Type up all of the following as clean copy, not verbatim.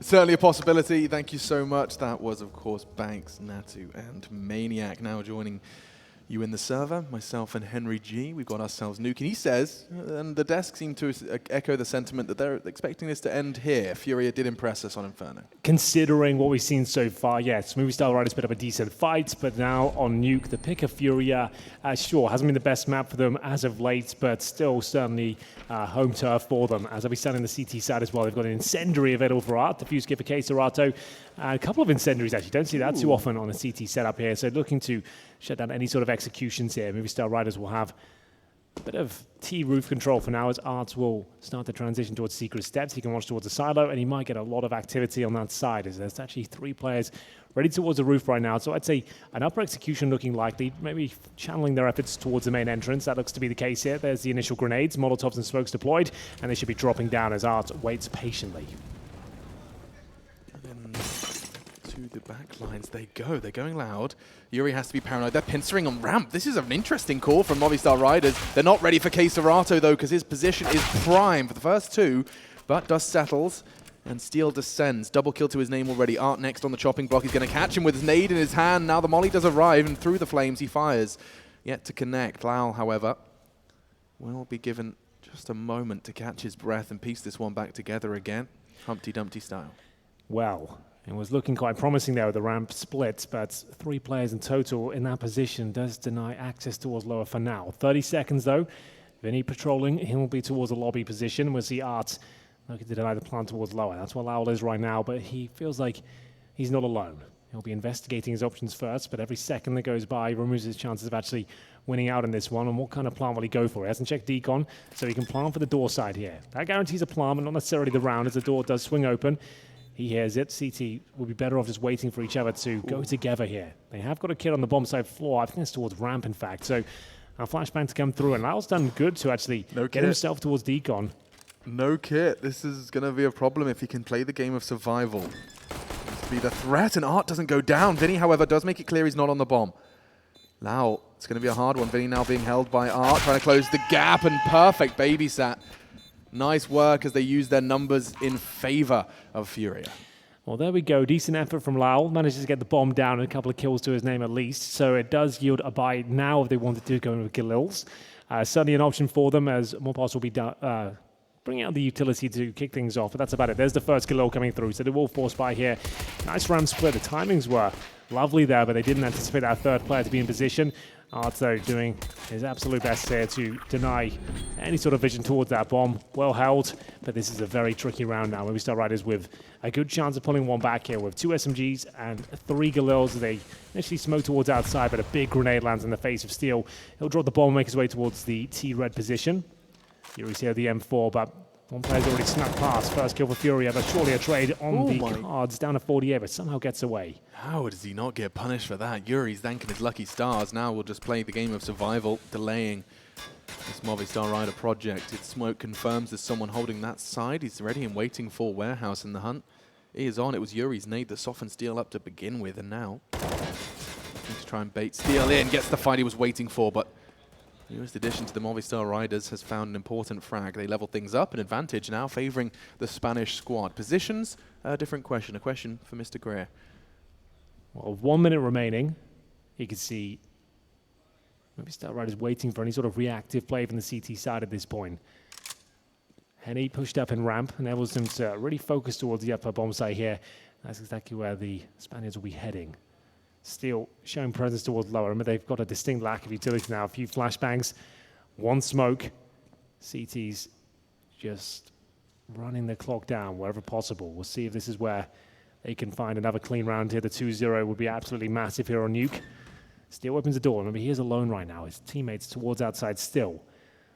Certainly a possibility. Thank you so much. That was, of course, Banks, Natu, and Maniac now joining you in the server, myself and Henry G. We've got ourselves Nuke, and he says, and the desk seemed to echo the sentiment that they're expecting this to end here. FURIA did impress us on Inferno. Considering what we've seen so far, yes, Movistar Riders bit of a decent fight, but now on Nuke, the pick of FURIA, sure, hasn't been the best map for them as of late, but still certainly home turf for them. As I'll be standing on the CT side as well, they've got an incendiary available for Art, diffuse skip for Serato, a couple of incendiaries actually, don't see that too often on a CT setup here, so looking to shut down any sort of executions here. Movistar Riders will have a bit of T-roof control for now as Arts will start the transition towards Secret Steps. He can watch towards the silo and he might get a lot of activity on that side as there's actually 3 players ready towards the roof right now. So I'd say an upper execution looking likely, maybe channeling their efforts towards the main entrance. That looks to be the case here. There's the initial grenades, Molotovs and smokes deployed, and they should be dropping down as Arts waits patiently. To the back lines they go. They're going loud. Yuri has to be paranoid. They're pincering on ramp. This is an interesting call from Movistar Riders. They're not ready for Serato though, because his position is prime for the first 2, but dust settles and Steel descends. Double kill to his name already. Art next on the chopping block. He's going to catch him with his nade in his hand. Now the molly does arrive, and through the flames he fires. Yet to connect. Lau, however, will be given just a moment to catch his breath and piece this one back together again, Humpty Dumpty style. Well, it was looking quite promising there with the ramp split, but 3 players in total in that position does deny access towards lower for now. 30 seconds though. Vinny patrolling, he will be towards the lobby position. We'll see Art looking to deny the plan towards lower. That's where Lowell is right now, but he feels like he's not alone. He'll be investigating his options first, but every second that goes by removes his chances of actually winning out in this one. And what kind of plan will he go for? He hasn't checked decon, so he can plan for the door side here. That guarantees a plan, but not necessarily the round, as the door does swing open. He hears it. CT will be better off just waiting for each other to go together here. They have got a kid on the bomb side floor. I think it's towards ramp, in fact. So a flashbang to come through, and Lao's done good to actually get himself towards decon. No kit. This is going to be a problem if he can play the game of survival. This will be the threat, and Art doesn't go down. Vinny, however, does make it clear he's not on the bomb. Lao, it's going to be a hard one. Vinny now being held by Art, trying to close the gap, and perfect babysat. Nice work as they use their numbers in favor of FURIA. Well, there we go. Decent effort from Lau. Manages to get the bomb down and a couple of kills to his name at least. So it does yield a buy now if they wanted to go with Galils. Certainly an option for them as Morpos will be bringing out the utility to kick things off. But that's about it. There's the first Galil coming through. So they will force buy here. Nice ram split. The timings were lovely there, but they didn't anticipate that third player to be in position. Art, though, doing his absolute best here to deny any sort of vision towards that bomb. Well held, but this is a very tricky round now. Movistar Riders with a good chance of pulling one back here with 2 SMGs and 3 Galils. They initially smoke towards outside, but a big grenade lands in the face of Steel. He'll drop the bomb and make his way towards the T-red position. Yuri's here at the M4, but one player's already snuck past. First kill for FURIA, but surely a trade on the cards, down to 48, but somehow gets away. How does he not get punished for that? Yuri's thanking his lucky stars. Now we'll just play the game of survival, delaying this Movistar Rider project. Its smoke confirms there's someone holding that side. He's ready and waiting for Warehouse in the hunt. He is on. It was Yuri's nade that softened Steel up to begin with, and now to try and bait Steel in. Gets the fight he was waiting for, but newest addition to the Movistar Riders has found an important frag. They level things up, an advantage now favouring the Spanish squad. Positions, a different question. A question for Mr. Greer. Well, 1 minute remaining. You can see Movistar Riders waiting for any sort of reactive play from the CT side at this point. Henny pushed up in ramp, enables them to really focus towards the upper bomb site here. That's exactly where the Spaniards will be heading. Steel showing presence towards lower. Remember, they've got a distinct lack of utility now. A few flashbangs, 1 smoke. CT's just running the clock down wherever possible. We'll see if this is where they can find another clean round here. The 2-0 would be absolutely massive here on Nuke. Steel opens the door. Remember, he is alone right now. His teammates towards outside still.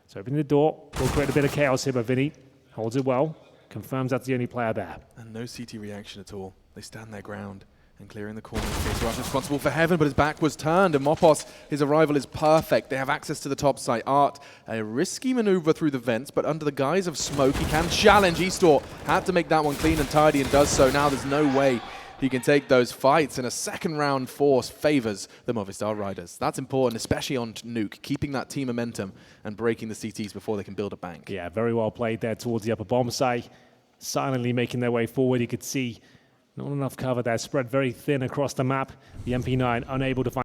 So opening the door will create a bit of chaos here, but Vinny holds it well. Confirms that's the only player there. And no CT reaction at all. They stand their ground. And clearing the corner. Rush responsible for Heaven, but his back was turned, and Mopos, his arrival is perfect. They have access to the top site. Art, a risky maneuver through the vents, but under the guise of smoke, he can challenge. Eastor had to make that one clean and tidy, and does so. Now there's no way he can take those fights, and a second round force favors the Movistar Riders. That's important, especially on Nuke, keeping that team momentum and breaking the CTs before they can build a bank. Yeah, very well played there towards the upper bomb site. silently making their way forward. You could see not enough cover there, spread very thin across the map. The MP9 unable to find.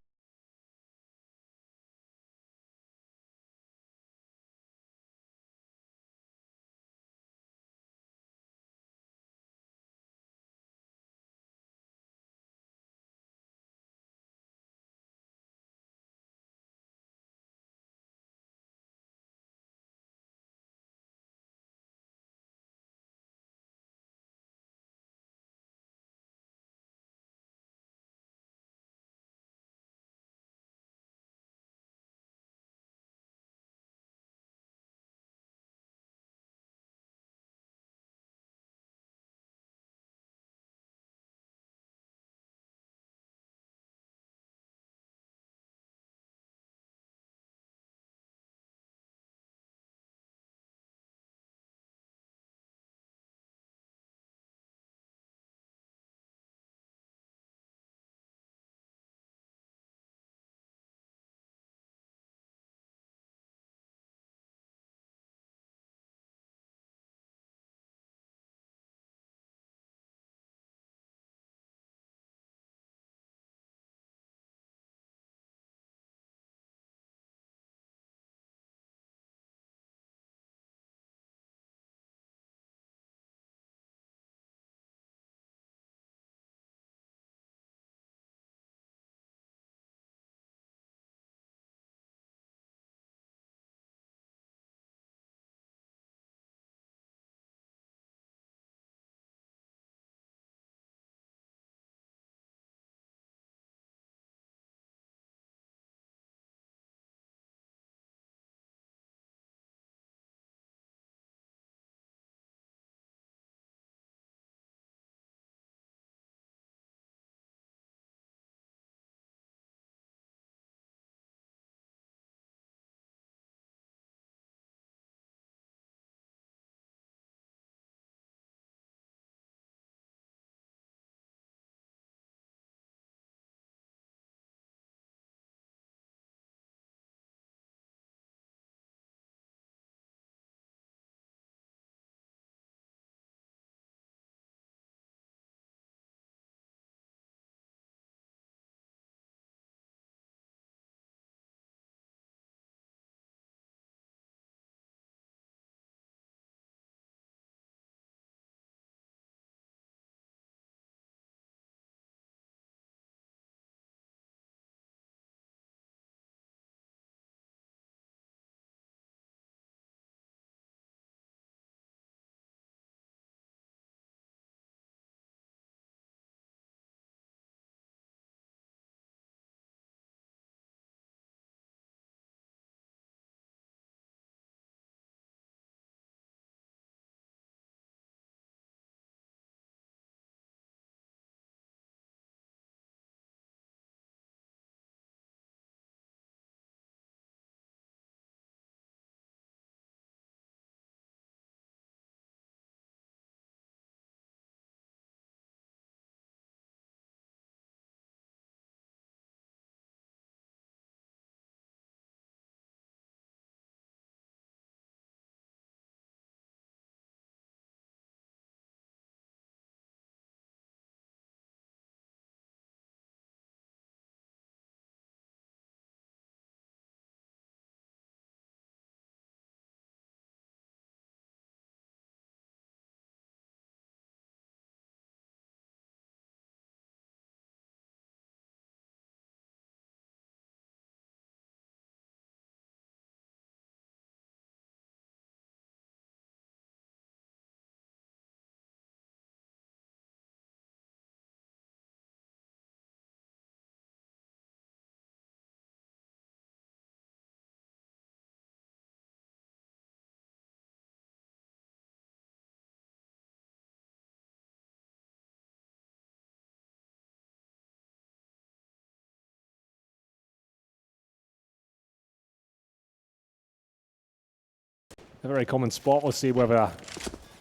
A very common spot. We'll see whether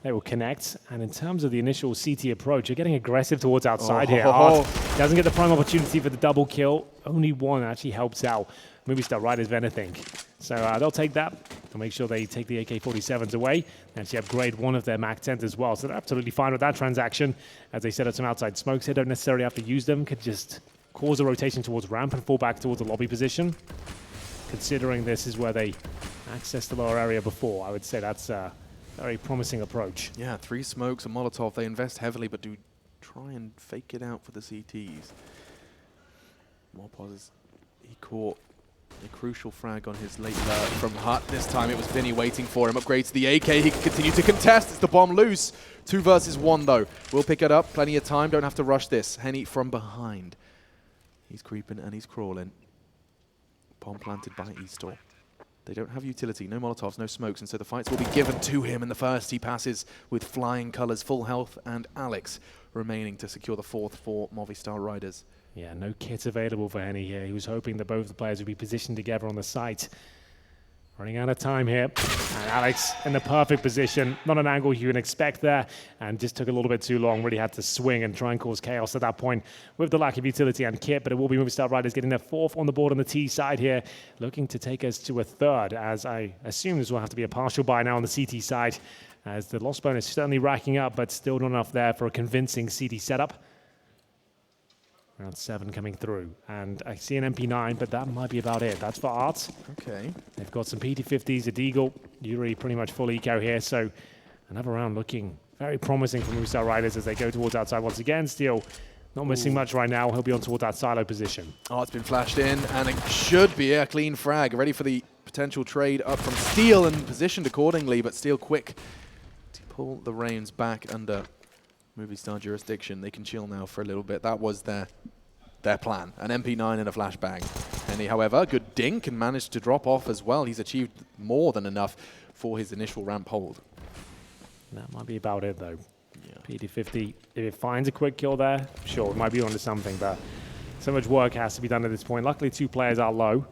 they will connect. And in terms of the initial CT approach, you're getting aggressive towards outside here. Doesn't get the prime opportunity for the double kill. Only one actually helps out Movistar right as anything. So they'll take that. They'll make sure they take the AK-47s away and actually upgrade one of their MAC-10s as well. So they're absolutely fine with that transaction. As they set up some outside smokes here, don't necessarily have to use them. Could just cause a rotation towards ramp and fall back towards the lobby position. Considering this is where they accessed the lower area before, I would say that's a very promising approach. Yeah, 3 smokes, a Molotov. They invest heavily, but do try and fake it out for the CTs. Morpos, he caught a crucial frag on his late lurk from Hut. This time it was Vinny waiting for him. Upgrades to the AK. He can continue to contest. It's the bomb loose. 2 versus 1 though. We'll pick it up. Plenty of time. Don't have to rush this. Henny from behind. He's creeping and he's crawling. Bomb planted by Eastor. They don't have utility. No Molotovs, no smokes. And so the fights will be given to him in the first. He passes with flying colors, full health, and Alex remaining to secure the 4th for Movistar Riders. Yeah, no kits available for Henny here. He was hoping that both the players would be positioned together on the site. Running out of time here. And Alex in the perfect position. Not an angle you can expect there. And just took a little bit too long. Really had to swing and try and cause chaos at that point with the lack of utility and kit. But it will be Movistar Riders getting their 4th on the board on the T side here. Looking to take us to a 3rd, as I assume this will have to be a partial buy now on the CT side. As the loss bonus certainly racking up, but still not enough there for a convincing CT setup. Round 7 coming through. And I see an MP9, but that might be about it. That's for Art. Okay. They've got some PT50s, a Deagle. Yuri pretty much full eco here. So another round looking very promising for Movistar Riders as they go towards outside once again. Still not missing much right now. He'll be on towards that silo position. Art's been flashed in, and it should be a clean frag. Ready for the potential trade up from Steel and positioned accordingly, but Steel quick to pull the reins back under Movistar jurisdiction. They can chill now for a little bit. That was their plan. An MP9 and a flashbang. Henny, however, good dink and managed to drop off as well. He's achieved more than enough for his initial ramp hold. That might be about it, though. Yeah. PT50, if it finds a quick kill there, sure, it might be onto something, but so much work has to be done at this point. Luckily, 2 players are low.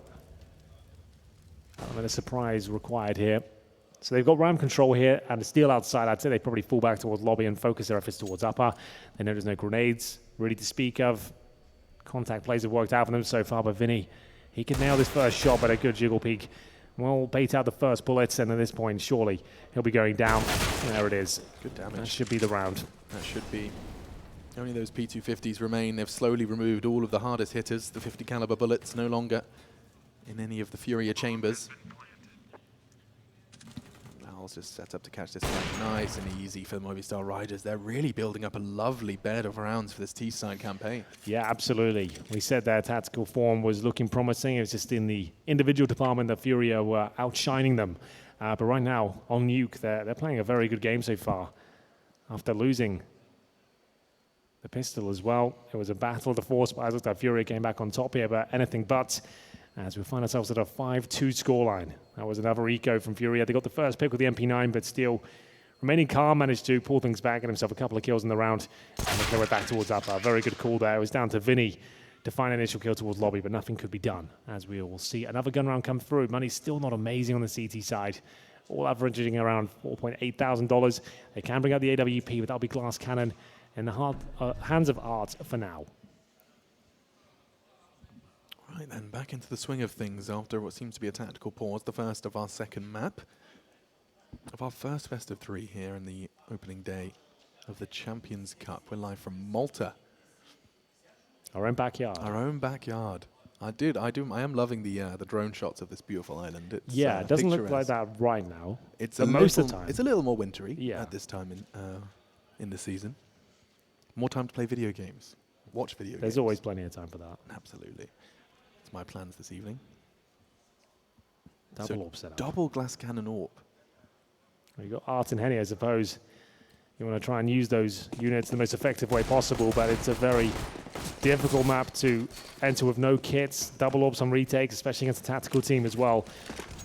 A surprise required here. So they've got ram control here and a Steel outside. I'd say they probably fall back towards lobby and focus their efforts towards upper. They know there's no grenades really to speak of. Contact plays have worked out for them so far, but Vinny, he can nail this first shot, but a good jiggle peek will bait out the first bullets, and at this point, surely he'll be going down. And there it is. Good damage. That should be the round. That should be. Only those P250s remain. They've slowly removed all of the hardest hitters. The 50 caliber bullets no longer in any of the FURIA chambers. Just set up to catch this one. Nice and easy for the Movistar Riders. They're really building up a lovely bed of rounds for this T-side campaign. Yeah, absolutely. We said their tactical form was looking promising. It was just in the individual department that FURIA were outshining them. But right now, on Nuke, they're playing a very good game so far. After losing the pistol as well, it was a battle of the force, but I looked like FURIA came back on top here, but anything but. As we find ourselves at a 5-2 scoreline. That was another eco from FURIA. They got the first pick with the MP9, but still remaining calm, managed to pull things back, get himself a couple of kills in the round, and they went back towards upper. Very good call there. It was down to Vinny to find an initial kill towards lobby, but nothing could be done. As we will see another gun round come through. Money's still not amazing on the CT side. All averaging around $4.8 thousand. They can bring out the AWP, but that'll be glass cannon in the hands of Art for now. Right then, back into the swing of things after what seems to be a tactical pause. The first of our second map of our first best of 3 here in the opening day of the Champions Cup. We're live from Malta. Our own backyard. Our own backyard. I am loving the drone shots of this beautiful island. It's, yeah, it doesn't look like that right now. It's most of the time. It's a little more wintry at this time in the season. More time to play video games, watch video games. There's always plenty of time for that. Absolutely. It's my plans this evening. Double AWP setup. Double glass cannon AWP. You've got Art and Henny, I suppose. You want to try and use those units the most effective way possible, but it's a very difficult map to enter with no kits. Double AWPs on retakes, especially against a tactical team as well.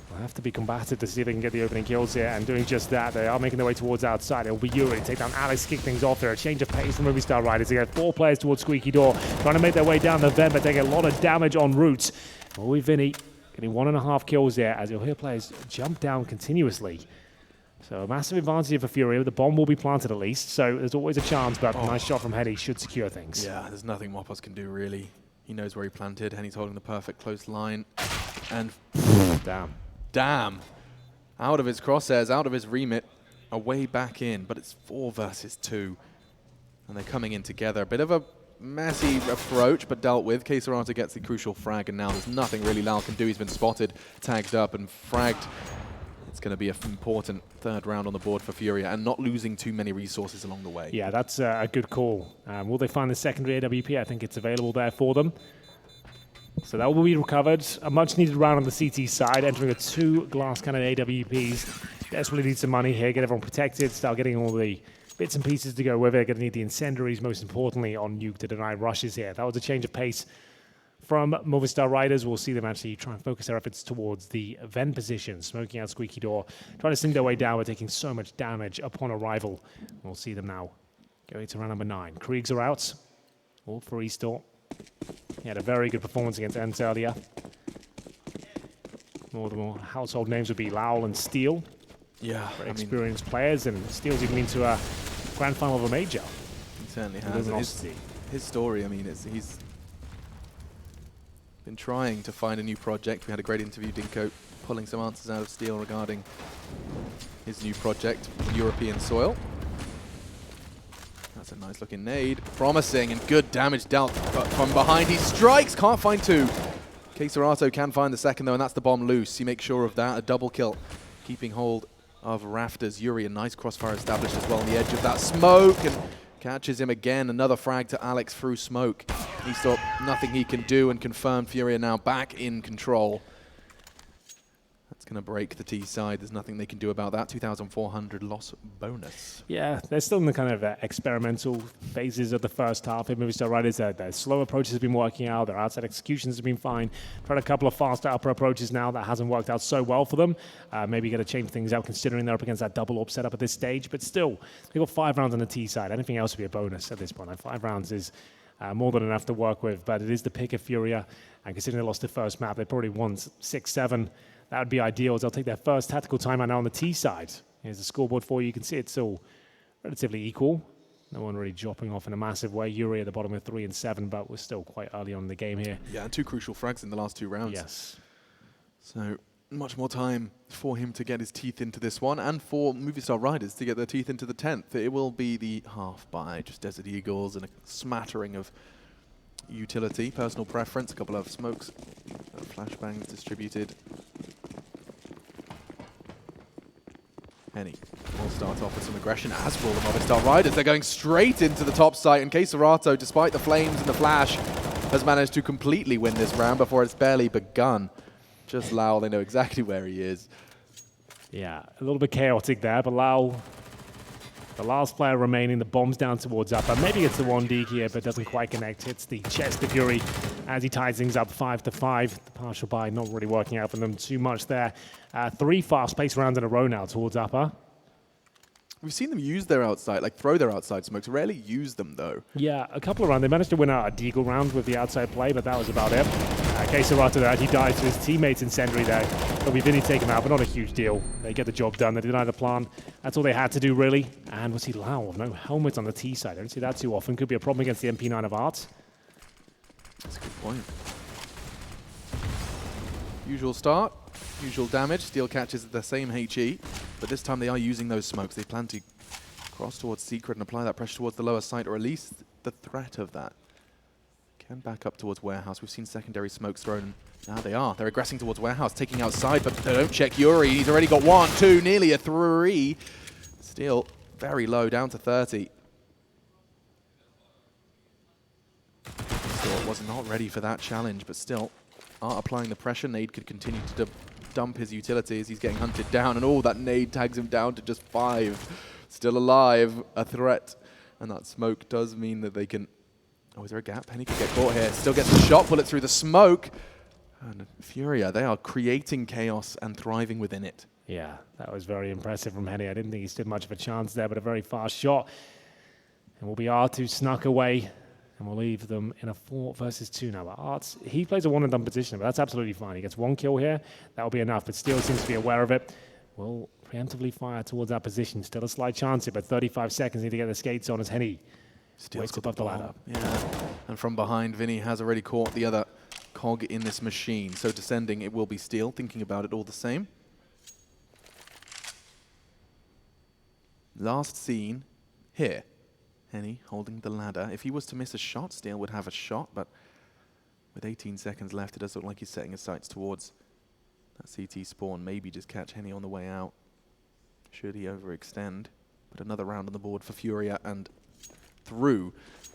They'll have to be combative to see if they can get the opening kills here, and doing just that, they are making their way towards outside. It'll be Yuri to take down Alex, kick things off there. A change of pace from Movistar Riders. They get 4 players towards Squeaky Door, trying to make their way down the vent, but taking a lot of damage en route. With Vinny getting 1.5 kills there, as you'll hear players jump down continuously. So a massive advantage for FURIA. The bomb will be planted at least, so there's always a chance, but nice shot from Henny should secure things. Yeah, there's nothing Mopos can do, really. He knows where he planted. Henny's holding the perfect close line. And damn. Damn. out of his crosshairs, out of his remit, away back in, but it's 4 versus 2. And they're coming in together. A bit of a messy approach, but dealt with. K-Serata gets the crucial frag, and now there's nothing really Lal can do. He's been spotted, tagged up, and fragged. It's going to be an important 3rd round on the board for FURIA, and not losing too many resources along the way. Yeah, that's a good call. Will they find the secondary AWP? I think it's available there for them. So that will be recovered. A much-needed round on the CT side, entering with 2 glass cannon AWPs. Desperately need some money here, get everyone protected, start getting all the bits and pieces to go with it. Going to need the incendiaries, most importantly, on Nuke to deny rushes here. That was a change of pace from Movistar Riders. We'll see them actually try and focus their efforts towards the vent position, smoking out Squeaky Door, trying to sink their way down. We're taking so much damage upon arrival. We'll see them now going to round number 9. Kriegs are out, all for Eastor. He had a very good performance against Ents earlier. More the more household names would be Lowell and Steel. Yeah, Very experienced players, and Steel's even been to a grand final of a major. He certainly has. His story, I mean, he's been trying to find a new project. We had a great interview, Dinko, pulling some answers out of Steel regarding his new project, European soil. That's a nice looking nade. Promising and good damage dealt, but from behind he strikes, can't find 2. K-Serata can find the second though, and that's the bomb loose. He makes sure of that, a double kill, keeping hold of Rafters. Yuri, a nice crossfire established as well on the edge of that smoke, and catches him again. Another frag to Alex through smoke. He saw nothing he can do, and confirmed FURIA now back in control. That's going to break the T side. There's nothing they can do about that. 2,400 loss bonus. Yeah, they're still in the kind of experimental phases of the first half. In Movistar Riders, their slow approaches have been working out. Their outside executions have been fine. Tried a couple of faster upper approaches now. That hasn't worked out so well for them. Maybe got to change things out considering they're up against that double AWP setup at this stage. But still, they've got 5 rounds on the T side. Anything else would be a bonus at this point. 5 rounds is more than enough to work with. But it is the pick of FURIA. And considering they lost the first map, they probably won 6-7. That would be ideal, as they'll take their first tactical timeout now on the T side. Here's the scoreboard for you. You can see it's all relatively equal. No one really dropping off in a massive way. Yuri at the bottom with 3 and 7, but we're still quite early on in the game here. Yeah, and 2 crucial frags in the last 2 rounds. Yes. So much more time for him to get his teeth into this one, and for Movistar Riders to get their teeth into the 10th. It will be the half by just Desert Eagles and a smattering of utility, personal preference, a couple of smokes, flashbangs distributed. Henny will start off with some aggression, as will the Movistar Riders. They're going straight into the top site, and K-Serata, despite the flames and the flash, has managed to completely win this round before it's barely begun. Just Lau, they know exactly where he is. Yeah, a little bit chaotic there, but Lau, the last player remaining, the bomb's down towards upper. Maybe it's the 1D here, but doesn't quite connect. Hits the chest of Yuri as he ties things up 5-5. The partial buy not really working out for them too much there. 3 fast-paced rounds in a row now towards upper. We've seen them use their outside, like throw their outside smokes. Rarely use them though. Yeah, a couple of rounds. They managed to win a deagle round with the outside play, but that was about it. K-Serata there, he died to his teammates incendiary there. But we've Vinny take him out, but not a huge deal. They get the job done. They deny the plan. That's all they had to do, really. And was he Lau? No helmet on the T side. I don't see that too often. Could be a problem against the MP9 of Arts. That's a good point. Usual start, usual damage. Steel catches the same HE, but this time they are using those smokes. They plan to cross towards Secret and apply that pressure towards the lower site, or at least the threat of that. Can back up towards Warehouse. We've seen secondary smokes thrown. Now they are. They're aggressing towards Warehouse, taking outside, but they don't check Yuri. He's already got 1, 2, nearly a 3. Steel very low, down to 30. Steel was not ready for that challenge, but still are applying the pressure. Nade could continue to dump his utility as he's getting hunted down, and that nade tags him down to just 5. Still alive, a threat, and that smoke does mean that they can... Oh, is there a gap? Penny could get caught here. Still gets a shot bullet through the smoke. And FURIA, they are creating chaos and thriving within it. Yeah, that was very impressive from Henny. I didn't think he stood much of a chance there, but a very fast shot. And will be R2 snuck away, and we'll leave them in a 4 versus 2 now. But Arts, he plays a one-and-done position, but that's absolutely fine. He gets 1 kill here. That will be enough, but Steel seems to be aware of it. Will preemptively fire towards that position. Still a slight chance here, but 35 seconds need to get the skates on as Henny waits above the ladder. Yeah, and from behind, Vinny has already caught the other cog in this machine. So descending, it will be Steel, thinking about it all the same. Last seen here. Henny holding the ladder. If he was to miss a shot, Steel would have a shot, but with 18 seconds left, it does look like he's setting his sights towards that CT spawn. Maybe just catch Henny on the way out. Should he overextend? But another round on the board for FURIA, and through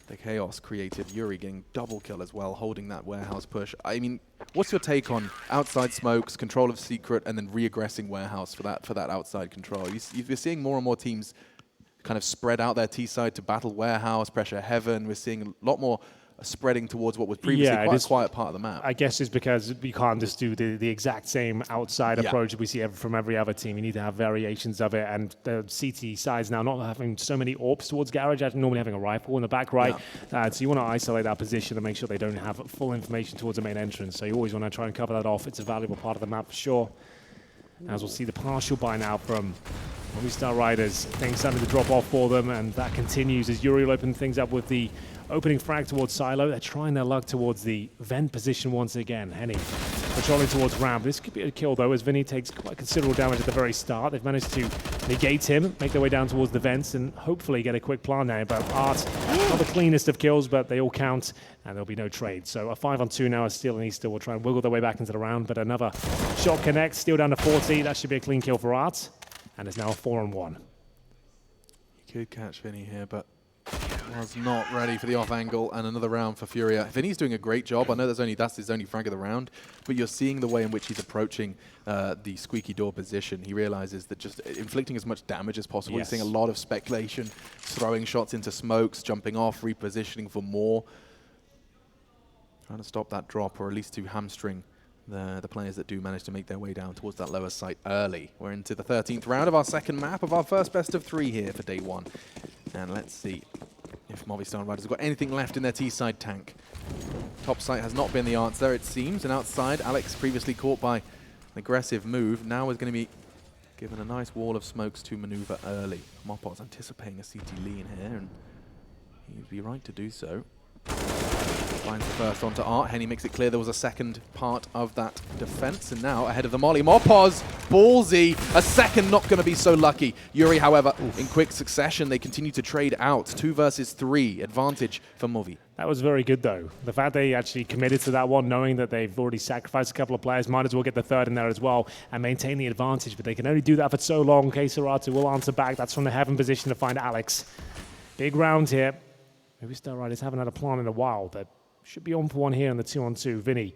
the chaos created, Yuri getting double kill as well, holding that warehouse push. I mean, what's your take on outside smokes, control of secret, and then re-aggressing warehouse for that outside control? You're seeing more and more teams kind of spread out their T-side to battle warehouse, pressure heaven. We're seeing a lot more spreading towards what was previously quite a quiet part of the map. I guess it's because you can't just do the exact same outside approach that we see from every other team. You need to have variations of it, and the CT side's now not having so many AWPs towards Garage, actually normally having a rifle in the back right. So you want to isolate that position and make sure they don't have full information towards the main entrance. So you always want to try and cover that off. It's a valuable part of the map for sure. As we'll see the partial buy now from Movistar Riders. Things starting to drop off for them, and that continues as Yuri will open things up with the opening frag towards Silo. They're trying their luck towards the vent position once again. Henny patrolling towards ramp. This could be a kill though, as Vinny takes quite considerable damage at the very start. They've managed to negate him, make their way down towards the vents, and hopefully get a quick plant now. But Art, not the cleanest of kills, but they all count, and there'll be no trade. So a 5-on-2 now as Steel and Easter will try and wiggle their way back into the round, but another shot connects. Steel down to 40. That should be a clean kill for Art, and it's now a 4-on-1. You could catch Vinny here, but was not ready for the off angle, and another round for FURIA. Vinny's doing a great job. I know that's his only frag of the round, but you're seeing the way in which he's approaching the squeaky door position. He realizes that just inflicting as much damage as possible. He's seeing a lot of speculation, throwing shots into smokes, jumping off, repositioning for more. Trying to stop that drop, or at least to hamstring the players that do manage to make their way down towards that lower site early. We're into the 13th round of our second map of our first best of 3 here for day 1. And let's see if Movistar Riders have got anything left in their T-side tank. Top site has not been the answer, it seems. And outside, Alex, previously caught by an aggressive move, now is going to be given a nice wall of smokes to maneuver early. Mopot's anticipating a CT lean here, and he'd be right to do so. Finds the first onto Art. Henny makes it clear there was a second part of that defense, and now ahead of the molly. Mopos, ballsy, a second not going to be so lucky. Yuri, however, in quick succession, they continue to trade out. 2 versus 3, advantage for Movi. That was very good, though. The fact they actually committed to that one, knowing that they've already sacrificed a couple of players, might as well get the third in there as well and maintain the advantage, but they can only do that for so long. Keisaratu will answer back. That's from the heaven position to find Alex. Big round here. Movistar Riders haven't had a plan in a while. They should be on for one here in the 2-on-2. Vinny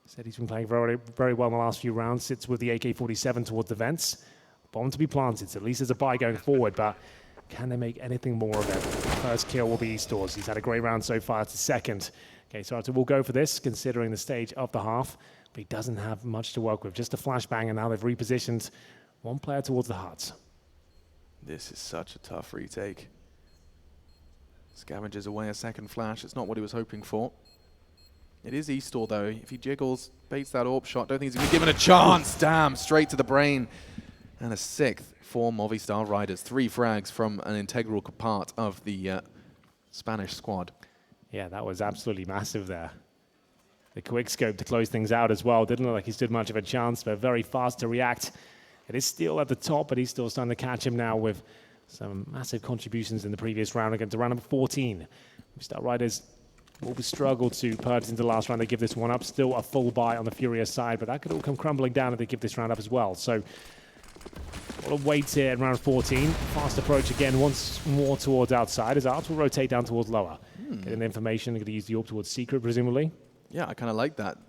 said he's been playing very, very well in the last few rounds. Sits with the AK-47 towards the vents. Bomb to be planted. So at least there's a buy going forward, but can they make anything more of it? First kill will be Eastors. He's had a great round so far. It's his second. Okay, so we'll go for this, considering the stage of the half. But he doesn't have much to work with. Just a flashbang, and now they've repositioned one player towards the huts. This is such a tough retake. Scavenges away a second flash. It's not what he was hoping for. It is Eastor, though. If he jiggles, baits that AWP shot, don't think he's going to be given a chance. Damn, straight to the brain. And a 6th for Movistar Riders. 3 frags from an integral part of the Spanish squad. Yeah, that was absolutely massive there. The quick scope to close things out as well. Didn't look like he stood much of a chance, but very fast to react. It is still at the top, but he's still starting to catch him now with some massive contributions in the previous round against round number 14. Movistar Riders will struggle to purchase into the last round. They give this one up. Still a full buy on the FURIA side, but that could all come crumbling down if they give this round up as well. So a lot of weight here in round 14. Fast approach again once more towards outside as Art will rotate down towards lower. Getting the information, they're going to use the AWP towards secret, presumably. Yeah, I kind of like that.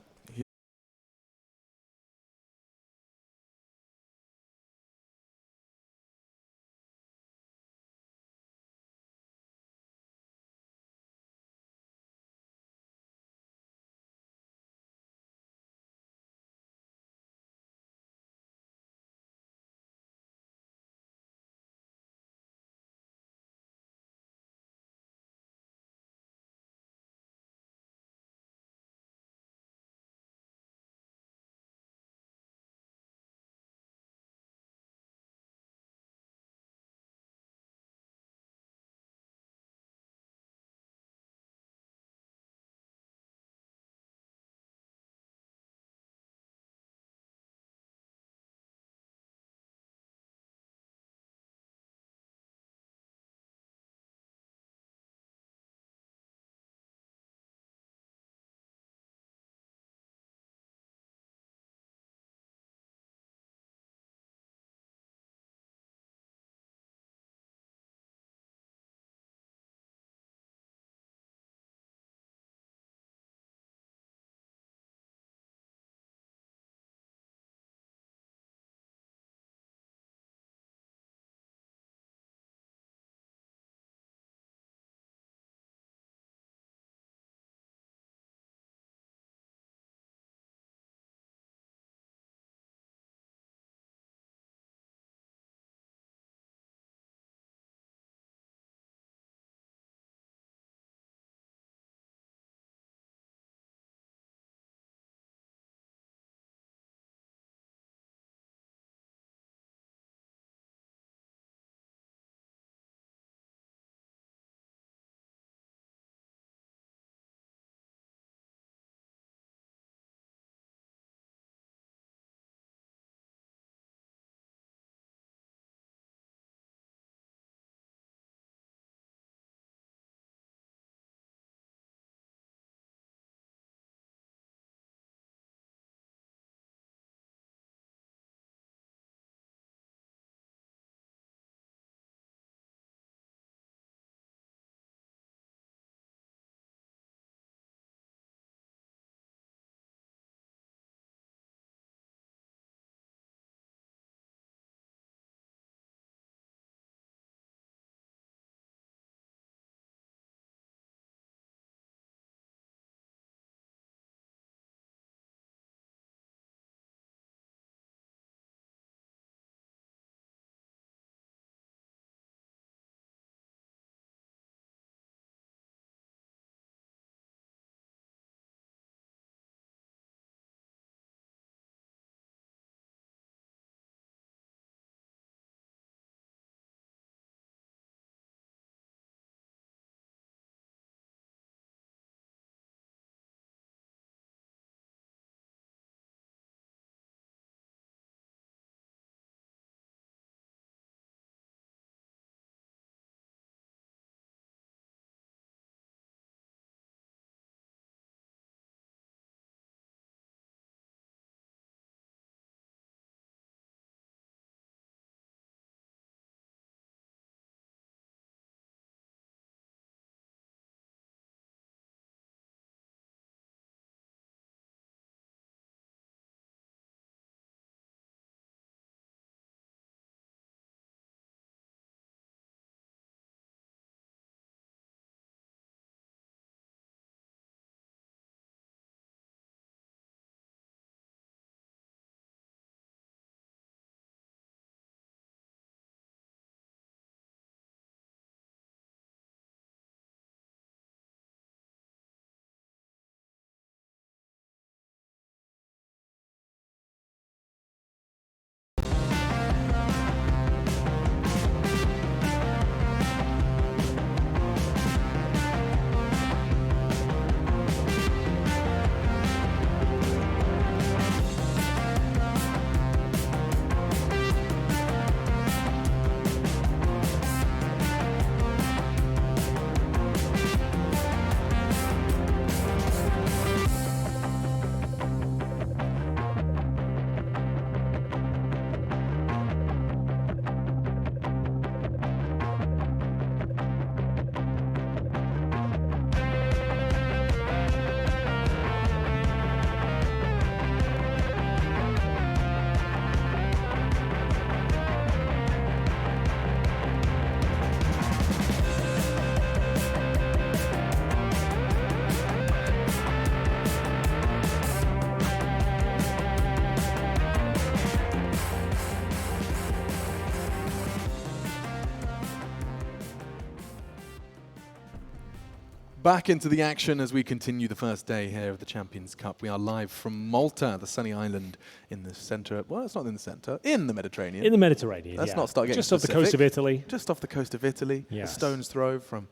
Back into the action as we continue the first day here of the Champions Cup. We are live from Malta, the sunny island in the center. Well, it's not in the center, in the Mediterranean. In the Mediterranean, Let's not start getting just off the coast of Italy. Just off the coast of Italy, yes. A stone's throw from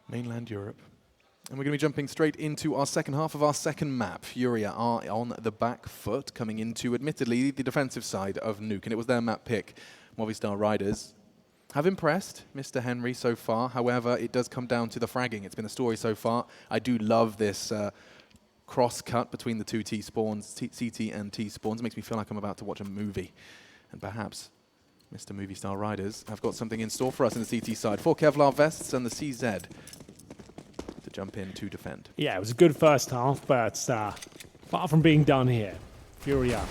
mainland Europe. And we're going to be jumping straight into our second half of our second map. FURIA are on the back foot, coming into, admittedly, the defensive side of Nuke. And it was their map pick. Movistar Riders have impressed Mr. Henry so far. However, it does come down to the fragging. It's been a story so far. I do love this cross-cut between the two T-spawns, CT and T-spawns. It makes me feel like I'm about to watch a movie. And perhaps Mr. Movistar Riders have got something in store for us in the CT side. 4 Kevlar vests and the CZ to jump in to defend. Yeah, it was a good first half, but far from being done here. FURIA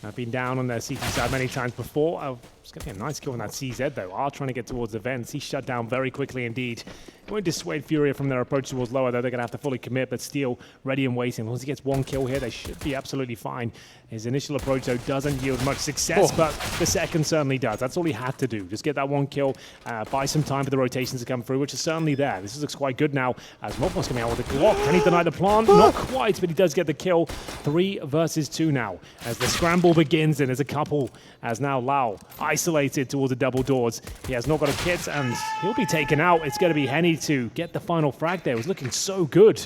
have been down on their CT side many times before. It's going to be a nice kill on that CZ, though. Are trying to get towards the vents. He's shut down very quickly indeed. It won't dissuade FURIA from their approach towards lower, though. They're going to have to fully commit, but Steel ready and waiting. Once he gets one kill here, they should be absolutely fine. His initial approach, though, doesn't yield much success, but the second certainly does. That's all he had to do. Just get that one kill, buy some time for the rotations to come through, which is certainly there. This looks quite good now, as Movistar's coming out with a Glock. Can he deny the plant? Not quite, but he does get the kill. 3 versus 2 now, as the scramble begins, and there's a couple, as now Lau isolated towards the double doors. He has not got a kit, and he'll be taken out. It's going to be Henny to get the final frag there. It was looking so good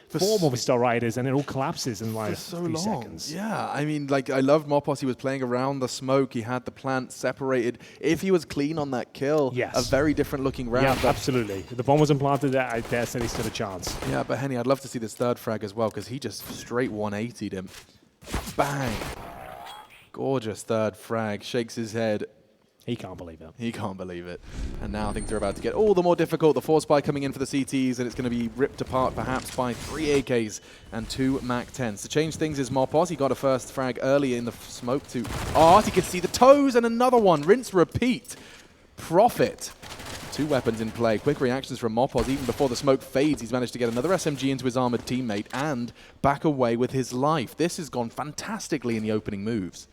for Movistar Riders, and it all collapses in like a few seconds. Yeah, I mean, like, I loved Mopos. He was playing around the smoke. He had the plant separated. If he was clean on that kill, yes, a very different looking round. Yeah, absolutely. If the bomb was implanted there, I dare say he stood a chance. Yeah, but Henny, I'd love to see this third frag as well, because he just straight 180'd him. Bang! Gorgeous third frag. Shakes his head. He can't believe it. He can't believe it. And now things are about to get all the more difficult. The force spy coming in for the CTs, and it's going to be ripped apart perhaps by 3 AKs and 2 MAC-10s. To change things is Mopos. He got a first frag early in the smoke to Art. He can see the toes, and another one. Rinse, repeat. Profit. 2 weapons in play. Quick reactions from Mopos. Even before the smoke fades, he's managed to get another SMG into his armored teammate and back away with his life. This has gone fantastically in the opening moves.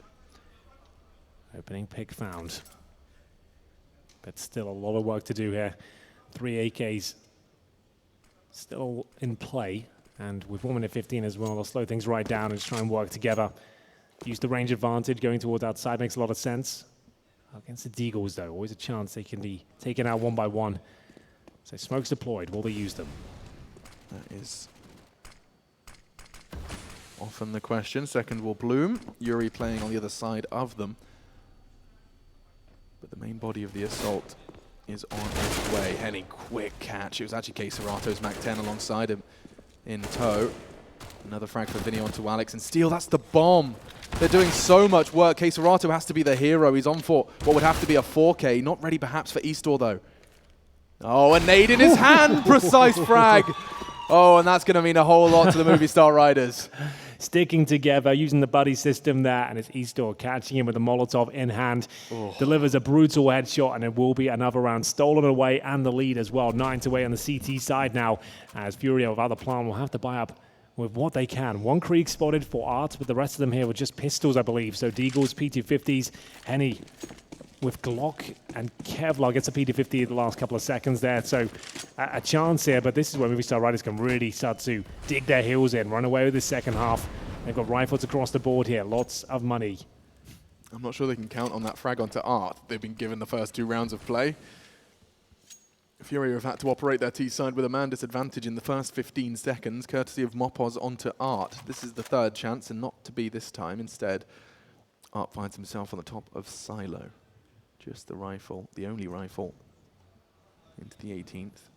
Opening pick found. But still a lot of work to do here. 3 AKs still in play. And with 1 minute 15 as well, they'll slow things right down and just try and work together. Use the range advantage going towards outside makes a lot of sense. Against the Deagles, though, always a chance they can be taken out 1 by 1. So smokes deployed. Will they use them? That is often the question. Second will bloom. Yuri playing on the other side of them. But the main body of the assault is on its way. Henny, quick catch. It was actually Caserato's MAC-10 alongside him in tow. Another frag for Vinny onto Alex. And Steel, that's the bomb. They're doing so much work. Caserato has to be the hero. He's on for what would have to be a 4K. Not ready perhaps for Eastor, though. Oh, a nade in his hand. Precise frag. Oh, and that's going to mean a whole lot to the Movistar Riders. Sticking together, using the buddy system there, and it's Eastor catching him with a Molotov in hand. Delivers a brutal headshot, and it will be another round stolen away, and the lead as well. 9 away on the CT side now, as FURIA without the plan will have to buy up with what they can. 1 Krieg spotted for Art, but the rest of them here were just pistols, I believe. So Deagles, P250s, Henny with Glock, and Kevlar gets a P250 the last couple of seconds there. So a chance here, but this is where Movistar Riders can really start to dig their heels in, run away with this second half. They've got rifles across the board here, lots of money. I'm not sure they can count on that frag onto Art. They've been given the first 2 rounds of play. FURIA have had to operate their T-side with a man disadvantage in the first 15 seconds, courtesy of Mopos onto Art. This is the 3rd chance, and not to be this time. Instead, Art finds himself on the top of Silo. Just the rifle, the only rifle, into the 18th.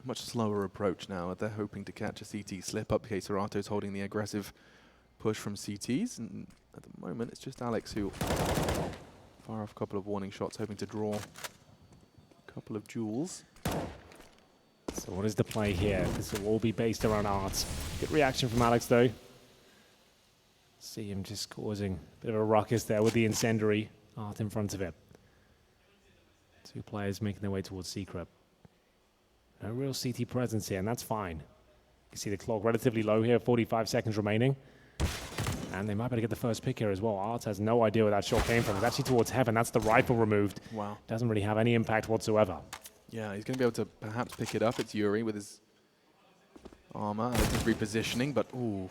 A much slower approach now. They're hoping to catch a CT slip up. Caserato's holding the aggressive push from CTs, and at the moment it's just Alex who fire off a couple of warning shots, hoping to draw a couple of jewels. So what is the play here? This will all be based around Art. Good reaction from Alex, though. See him just causing a bit of a ruckus there with the incendiary. Art in front of it. 2 players making their way towards Secret. No real CT presence here, and that's fine. You can see the clock relatively low here, 45 seconds remaining. And they might be able to get the first pick here as well. Art has no idea where that shot came from. It's actually towards Heaven. That's the rifle removed. Wow. Doesn't really have any impact whatsoever. Yeah, he's going to be able to perhaps pick it up. It's Yuri with his armor and his repositioning, but ooh,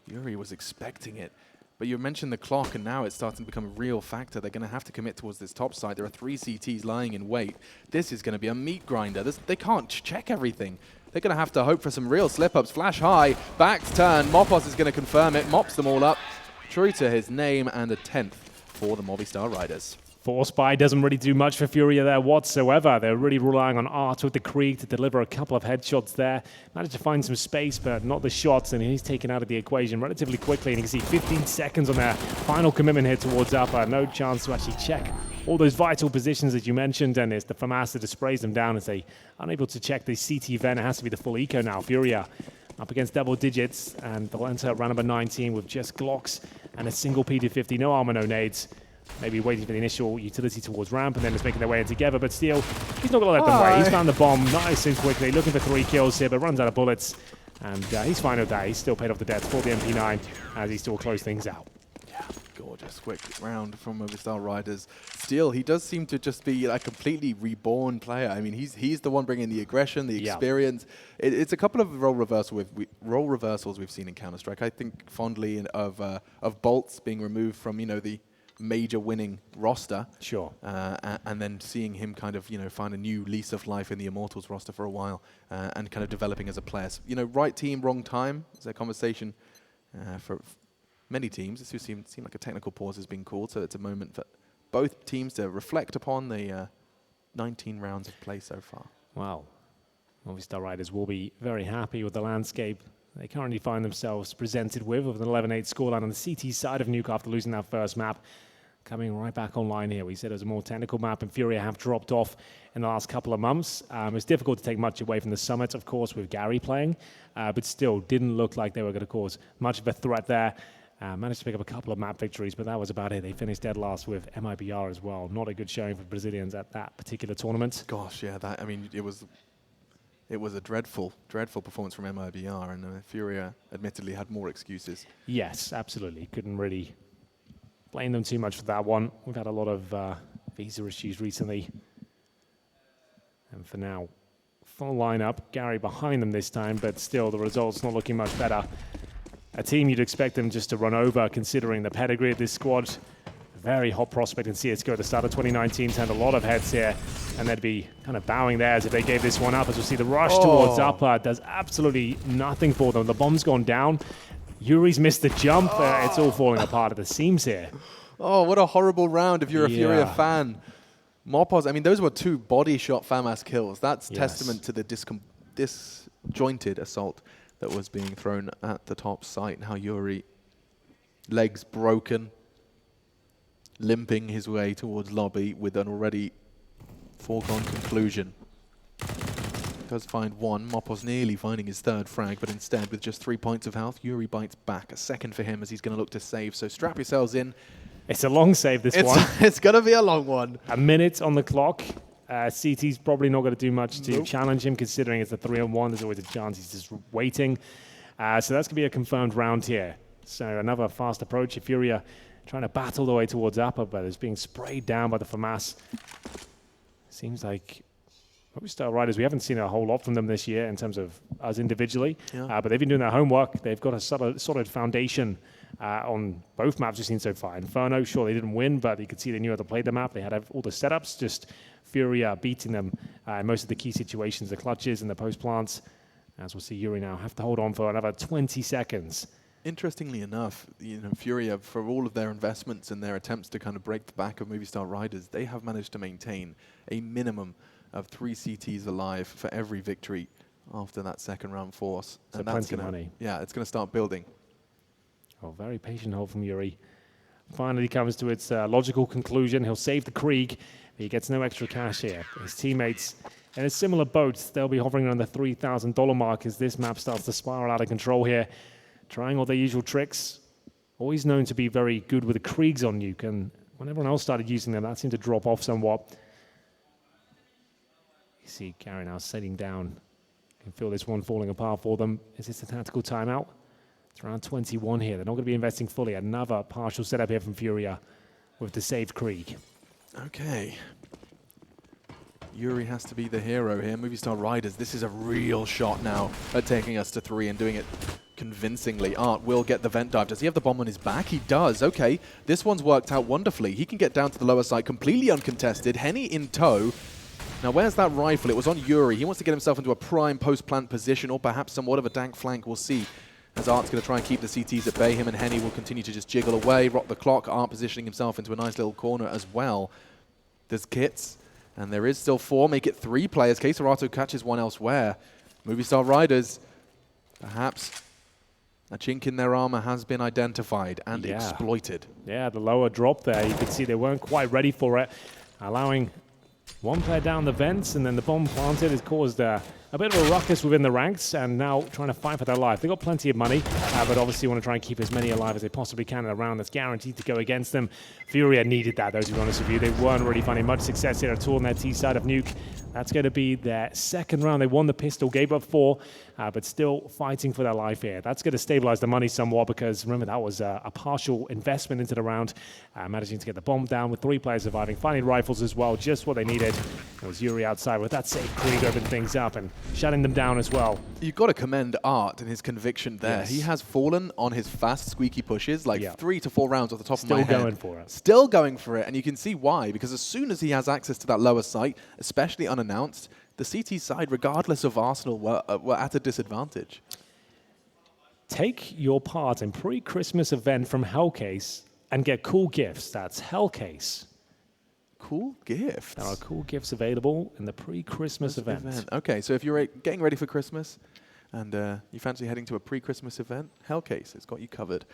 Yuri was expecting it. But you mentioned the clock, and now it's starting to become a real factor. They're going to have to commit towards this top side. There are 3 CTs lying in wait. This is going to be a meat grinder. They can't check everything. They're going to have to hope for some real slip-ups. Flash high, back turn. Mopos is going to confirm it, mops them all up. True to his name, and a 10th for the Movistar Riders. Force buy doesn't really do much for FURIA there whatsoever. They're really relying on Art with the Krieg to deliver a couple of headshots there. Managed to find some space, but not the shots, and he's taken out of the equation relatively quickly. And you can see 15 seconds on their final commitment here towards Upper. No chance to actually check all those vital positions that you mentioned, and it's the FAMAS that just sprays them down as they unable to check the CT event. It has to be the full eco now. FURIA up against double digits, and they'll enter round number 19 with just Glocks and a single P250, no armor, no nades. Maybe waiting for the initial utility towards ramp and then just making their way in together. But still, he's not going to let them wait. He's found the bomb nice and quickly. Looking for 3 kills here, but runs out of bullets. And he's fine with that. He's still paid off the debts for the MP9 as he still close things out. Yeah, gorgeous. Quick round from Movistar Riders. Still, he does seem to just be a completely reborn player. I mean, he's the one bringing the aggression, the experience. It's a couple of role reversals we've seen in Counter-Strike. I think fondly of Bolts being removed from, the major winning roster. Sure. And then seeing him kind of, find a new lease of life in the Immortals roster for a while and kind of developing as a player. So, right team, wrong time is a conversation for many teams. This seemed like a technical pause has been called, so it's a moment for both teams to reflect upon the 19 rounds of play so far. Wow. Movistar Riders will be very happy with the landscape they currently find themselves presented with an 11-8 scoreline on the CT side of Nuke after losing that first map. Coming right back online here. We said it was a more technical map, and FURIA have dropped off in the last couple of months. It's difficult to take much away from the summit, of course, with Gary playing, but still didn't look like they were going to cause much of a threat there. Managed to pick up a couple of map victories, but that was about it. They finished dead last with MIBR as well. Not a good showing for Brazilians at that particular tournament. Gosh, yeah, it was a dreadful, dreadful performance from MIBR, and FURIA admittedly had more excuses. Yes, absolutely. Couldn't really blame them too much for that one. We've had a lot of visa issues recently. And for now, full lineup. Gary behind them this time, but still the results not looking much better. A team you'd expect them just to run over, considering the pedigree of this squad. A very hot prospect in CSGO at the start of 2019. Turned a lot of heads here, and they'd be kind of bowing theirs if they gave this one up. As we'll see, the rush towards Upper does absolutely nothing for them. The bomb's gone down. Yuri's missed the jump. It's all falling apart at the seams here. Oh, what a horrible round if you're a FURIA fan. Mopos, I mean, those were 2 body shot FAMAS kills. That's testament to the disjointed assault that was being thrown at the top site. Now Yuri, legs broken, limping his way towards lobby with an already foregone conclusion. Does find one. Mopos nearly finding his 3rd frag, but instead with just 3 points of health, Yuri bites back. A second for him as he's going to look to save. So strap yourselves in. It's a long save, this one. It's going to be a long one. A minute on the clock. CT's probably not going to do much to challenge him, considering it's a 3-on-1. There's always a chance he's just waiting. So that's going to be a confirmed round here. So another fast approach. If FURIA trying to battle the way towards Upper, but it's being sprayed down by the FAMAS. Seems like Movistar Riders, we haven't seen a whole lot from them this year in terms of us individually, but they've been doing their homework. They've got a solid foundation on both maps we've seen so far. Inferno, sure, they didn't win, but you could see they knew how to play the map. They had all the setups, just FURIA beating them in most of the key situations, the clutches and the post plants. As we'll see, Yuri now have to hold on for another 20 seconds. Interestingly enough, FURIA, for all of their investments and their attempts to kind of break the back of Movistar Riders, they have managed to maintain a minimum of 3 CTs alive for every victory after that second round force. So and that's money. Yeah, it's going to start building. Oh, very patient hold from Yuri. Finally comes to its logical conclusion. He'll save the Krieg, but he gets no extra cash here. His teammates in a similar boat, they'll be hovering around the $3,000 mark as this map starts to spiral out of control here. Trying all their usual tricks. Always known to be very good with the Kriegs on Nuke, and when everyone else started using them, that seemed to drop off somewhat. You see Gary now sitting down. You can feel this one falling apart for them. Is this a tactical timeout? It's around 21 here. They're not going to be investing fully. Another partial setup here from FURIA with the saved Krieg. Okay. Yuri has to be the hero here. Movistar Riders, this is a real shot now at taking us to 3 and doing it convincingly. Art will get the vent dive. Does he have the bomb on his back? He does. Okay, this one's worked out wonderfully. He can get down to the lower side completely uncontested. Henny in tow. Now, where's that rifle? It was on Yuri. He wants to get himself into a prime post-plant position or perhaps somewhat of a dank flank. We'll see. As Art's going to try and keep the CTs at bay, him and Henny will continue to just jiggle away, rock the clock. Art positioning himself into a nice little corner as well. There's kits, and there is still 4. Make it 3 players. Keserato catches one elsewhere. Movistar Riders, perhaps a chink in their armor has been identified and exploited. Yeah, the lower drop there. You could see they weren't quite ready for it, allowing one player down the vents, and then the bomb planted has caused a bit of a ruckus within the ranks, and now trying to fight for their life. They've got plenty of money, but obviously want to try and keep as many alive as they possibly can in a round that's guaranteed to go against them. FURIA needed that, though, to be honest with you. They weren't really finding much success here at all on their T side of Nuke. That's going to be their second round. They won the pistol, gave up 4, but still fighting for their life here. That's going to stabilize the money somewhat because, remember, that was a partial investment into the round, managing to get the bomb down with 3 players surviving, finding rifles as well, just what they needed. It was Yuri outside with that safe Creed open things up and shutting them down as well. You've got to commend Art and his conviction there. Yes. He has fallen on his fast, squeaky pushes, like 3 to 4 rounds off the top of my head. Still going for it. Still going for it, and you can see why, because as soon as he has access to that lower site, especially unannounced, the CT side, regardless of Arsenal, were at a disadvantage. Take your part in pre-Christmas event from Hellcase and get cool gifts. That's Hellcase. Cool gifts. There are cool gifts available in the pre-Christmas event. Okay, so if you're getting ready for Christmas and you fancy heading to a pre-Christmas event, Hellcase has got you covered.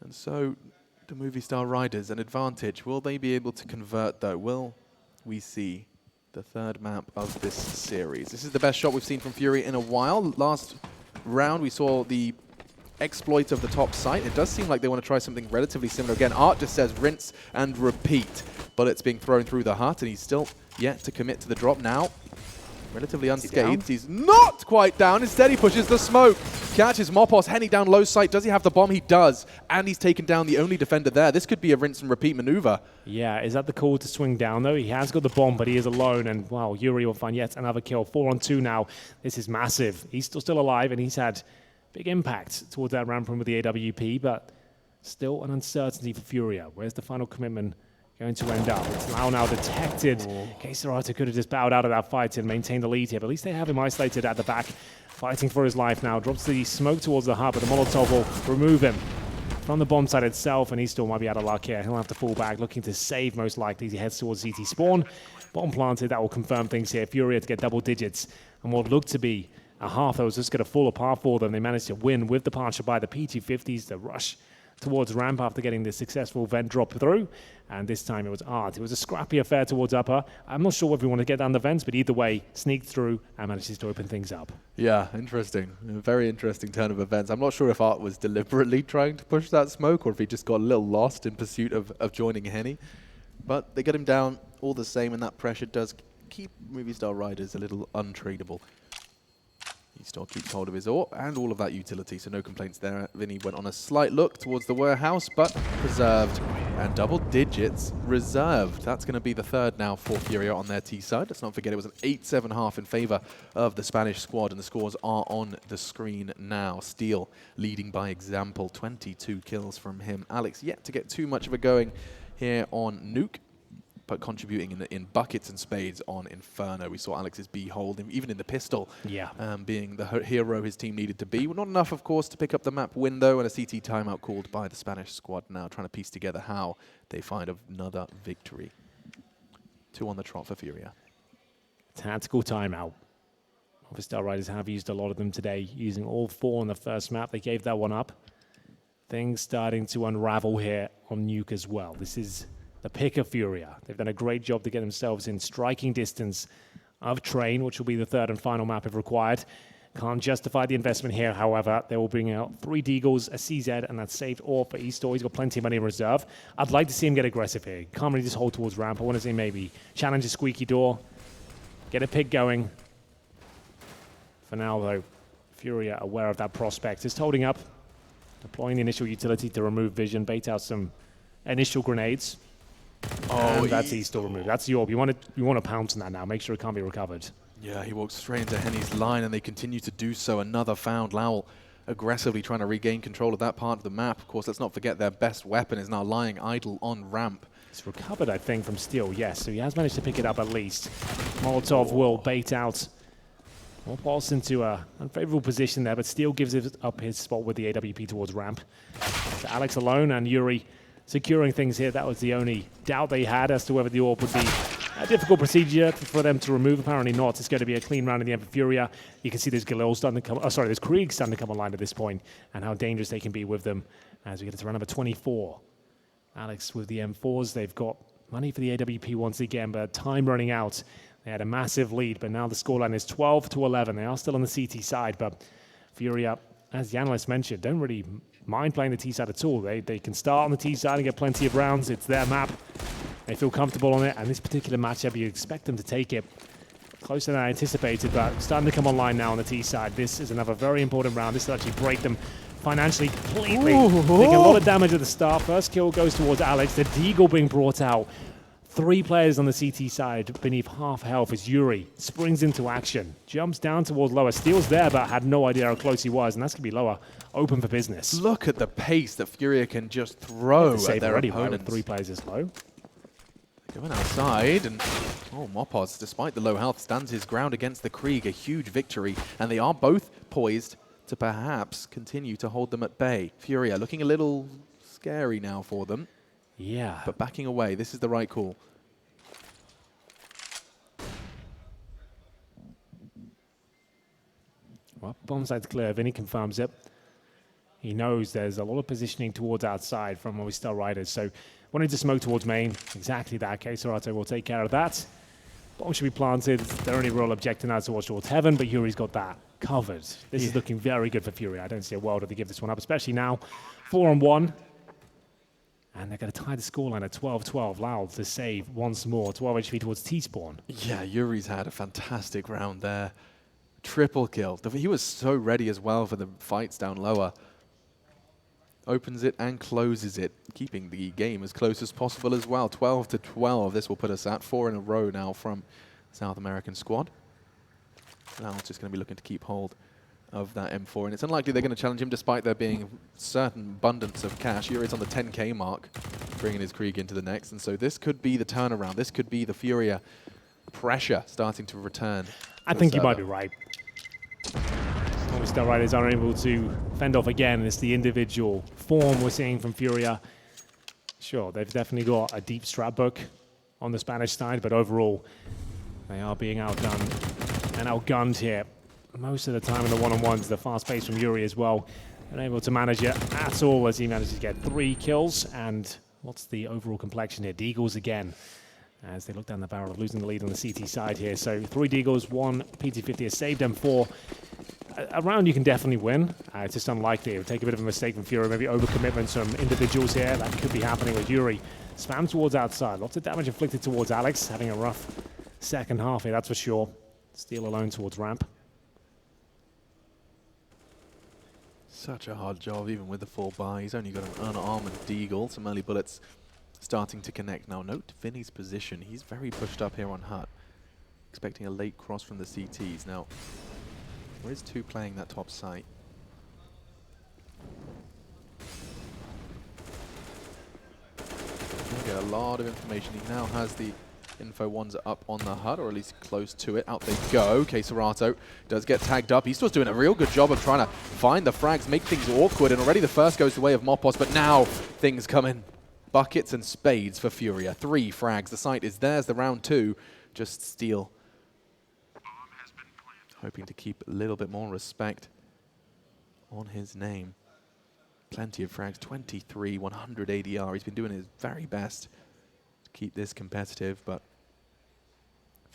And so the Movistar Riders, an advantage. Will they be able to convert, though? Will we see the third map of this series? This is the best shot we've seen from FURIA in a while. Last round, we saw the exploit of the top site. It does seem like they want to try something relatively similar. Again, Art just says rinse and repeat. Bullets being thrown through the hut, and he's still yet to commit to the drop now. Relatively unscathed. He's not quite down. Instead, he pushes the smoke. Catches Mopos. Henny down low site. Does he have the bomb? He does. And he's taken down the only defender there. This could be a rinse and repeat maneuver. Yeah, is that the call to swing down, though? He has got the bomb, but he is alone. And, wow, Yuri will find yet another kill. 4 on 2 now. This is massive. He's still alive, and he's had big impact towards that ramp run with the AWP, but still an uncertainty for FURIA. Where's the final commitment going to end up? It's now detected. Keserato could have just bowed out of that fight and maintained the lead here, but at least they have him isolated at the back, fighting for his life now. Drops the smoke towards the hub, but the Molotov will remove him from the bomb site itself, and he still might be out of luck here. He'll have to fall back, looking to save most likely as he heads towards CT spawn. Bomb planted, that will confirm things here. FURIA to get double digits, and what looked to be a half that was just going to fall apart for them. They managed to win with the departure by the P250s, the rush towards ramp after getting the successful vent drop through, and this time it was Art. It was a scrappy affair towards upper. I'm not sure whether we want to get down the vents, but either way, sneaked through and manages to open things up. Yeah, interesting. A very interesting turn of events. I'm not sure if Art was deliberately trying to push that smoke or if he just got a little lost in pursuit of joining Henny. But they get him down all the same, and that pressure does keep Movistar Riders a little untradeable. He still keeps hold of his ore and all of that utility, so no complaints there. Vinny went on a slight look towards the warehouse, but preserved. And double digits reserved. That's going to be the third now for FURIA on their T side. Let's not forget it was an 8-7 half in favor of the Spanish squad, and the scores are on the screen now. Steel leading by example, 22 kills from him. Alex yet to get too much of a going here on Nuke, but contributing in buckets and spades on Inferno. We saw Alex's B hold, even in the pistol, being the hero his team needed to be. Well, not enough, of course, to pick up the map window, and a CT timeout called by the Spanish squad now, trying to piece together how they find another victory. 2 on the trot for FURIA. Tactical timeout. Movistar Riders have used a lot of them today, using all 4 on the first map. They gave that one up. Things starting to unravel here on Nuke as well. This is the pick of FURIA. They've done a great job to get themselves in striking distance of Train, which will be the third and final map if required. Can't justify the investment here, however. They will bring out 3 Deagles, a CZ, and that's saved all for Eastor. He's got plenty of money in reserve. I'd like to see him get aggressive here. Can't really just hold towards ramp. I want to see maybe challenge a squeaky door, get a pick going. For now, though, FURIA, aware of that prospect, is holding up, deploying the initial utility to remove vision, bait out some initial grenades. And that's E-Store removed. That's Yorb. You want to pounce on that now. Make sure it can't be recovered. Yeah, he walks straight into Henny's line, and they continue to do so. Another found. Lowell aggressively trying to regain control of that part of the map. Of course, let's not forget their best weapon is now lying idle on ramp. It's recovered, I think, from Steel, yes. So he has managed to pick it up at least. Molotov will bait out Morpos into an unfavorable position there, but Steel gives up his spot with the AWP towards ramp. So Alex alone and Yuri securing things here. That was the only doubt they had as to whether the AWP would be a difficult procedure for them to remove. Apparently not. It's going to be a clean round in the end for FURIA. You can see there's Galil starting to come, there's Krieg starting to come online at this point, and how dangerous they can be with them as we get to round number 24. Alex with the M4s. They've got money for the AWP once again, but time running out. They had a massive lead, but now the scoreline is 12-11. They are still on the CT side, but FURIA, as the analyst mentioned, don't really mind playing the T side at all. They can start on the T side and get plenty of rounds. It's their map. They feel comfortable on it, and this particular matchup, you expect them to take it closer than I anticipated, but starting to come online now on the T side. This is another very important round. This will actually break them financially completely. Taking a lot of damage at the start. First kill goes towards Alex. The Deagle being brought out. 3 players on the CT side beneath half health as Yuri springs into action. Jumps down towards lower. Steel's there, but had no idea how close he was, and that's going to be lower. Open for business. Look at the pace that FURIA can just throw at their opponents. 3 players is low. Going outside, and Mopos, despite the low health, stands his ground against the Krieg. A huge victory, and they are both poised to perhaps continue to hold them at bay. FURIA looking a little scary now for them. Yeah. But backing away, this is the right call. Well, bomb side's clear. Vinny confirms it. He knows there's a lot of positioning towards outside from Movistar Riders. So wanting to smoke towards main, exactly that. Serato will take care of that. Bomb should be planted. Their only real objective now is to watch towards heaven, but Yuri's got that covered. This is looking very good for FURIA. I don't see a world where they give this one up, especially now. 4-on-1. And they're going to tie the scoreline at 12-12. Loud to save once more. 12 HP towards T-spawn. Yeah, Yuri's had a fantastic round there. Triple kill. He was so ready as well for the fights down lower. Opens it and closes it, keeping the game as close as possible as well. 12-12. This will put us at 4 in a row now from South American squad. Loud's just going to be looking to keep hold of that M4, and it's unlikely they're going to challenge him despite there being certain abundance of cash. Yuri's on the 10k mark, bringing his Krieg into the next, and so this could be the turnaround. This could be the FURIA pressure starting to return. I think you might be right. Movistar Riders are able to fend off again. It's the individual form we're seeing from FURIA. Sure, they've definitely got a deep strat book on the Spanish side, but overall, they are being outdone and outgunned here. Most of the time in the one-on-ones, the fast pace from Yuri as well. Unable to manage it at all as he manages to get 3 kills. And what's the overall complexion here? Deagles again as they look down the barrel of losing the lead on the CT side here. So 3 Deagles, 1 PT50 has saved M4. A round you can definitely win. It's just unlikely. It would take a bit of a mistake from FURIA, maybe overcommitment from individuals here. That could be happening with Yuri. Spam towards outside. Lots of damage inflicted towards Alex, having a rough second half here, that's for sure. Steel alone towards ramp. Such a hard job, even with the full bar. He's only got an unarmored Deagle. Some early bullets starting to connect. Now, note Vinny's position. He's very pushed up here on Hut. Expecting a late cross from the CTs. Now, where is 2 playing that top site? He'll get a lot of information. He now has the info ones up on the Hut, or at least close to it. Out they go. Serato does get tagged up. He's still doing a real good job of trying to find the frags, make things awkward, and already the first goes the way of Mopos, but now things come in buckets and spades for FURIA. 3 frags. The site is theirs. The round 2, just Steel. Hoping to keep a little bit more respect on his name. Plenty of frags. 23, 100 ADR. He's been doing his very best to keep this competitive, but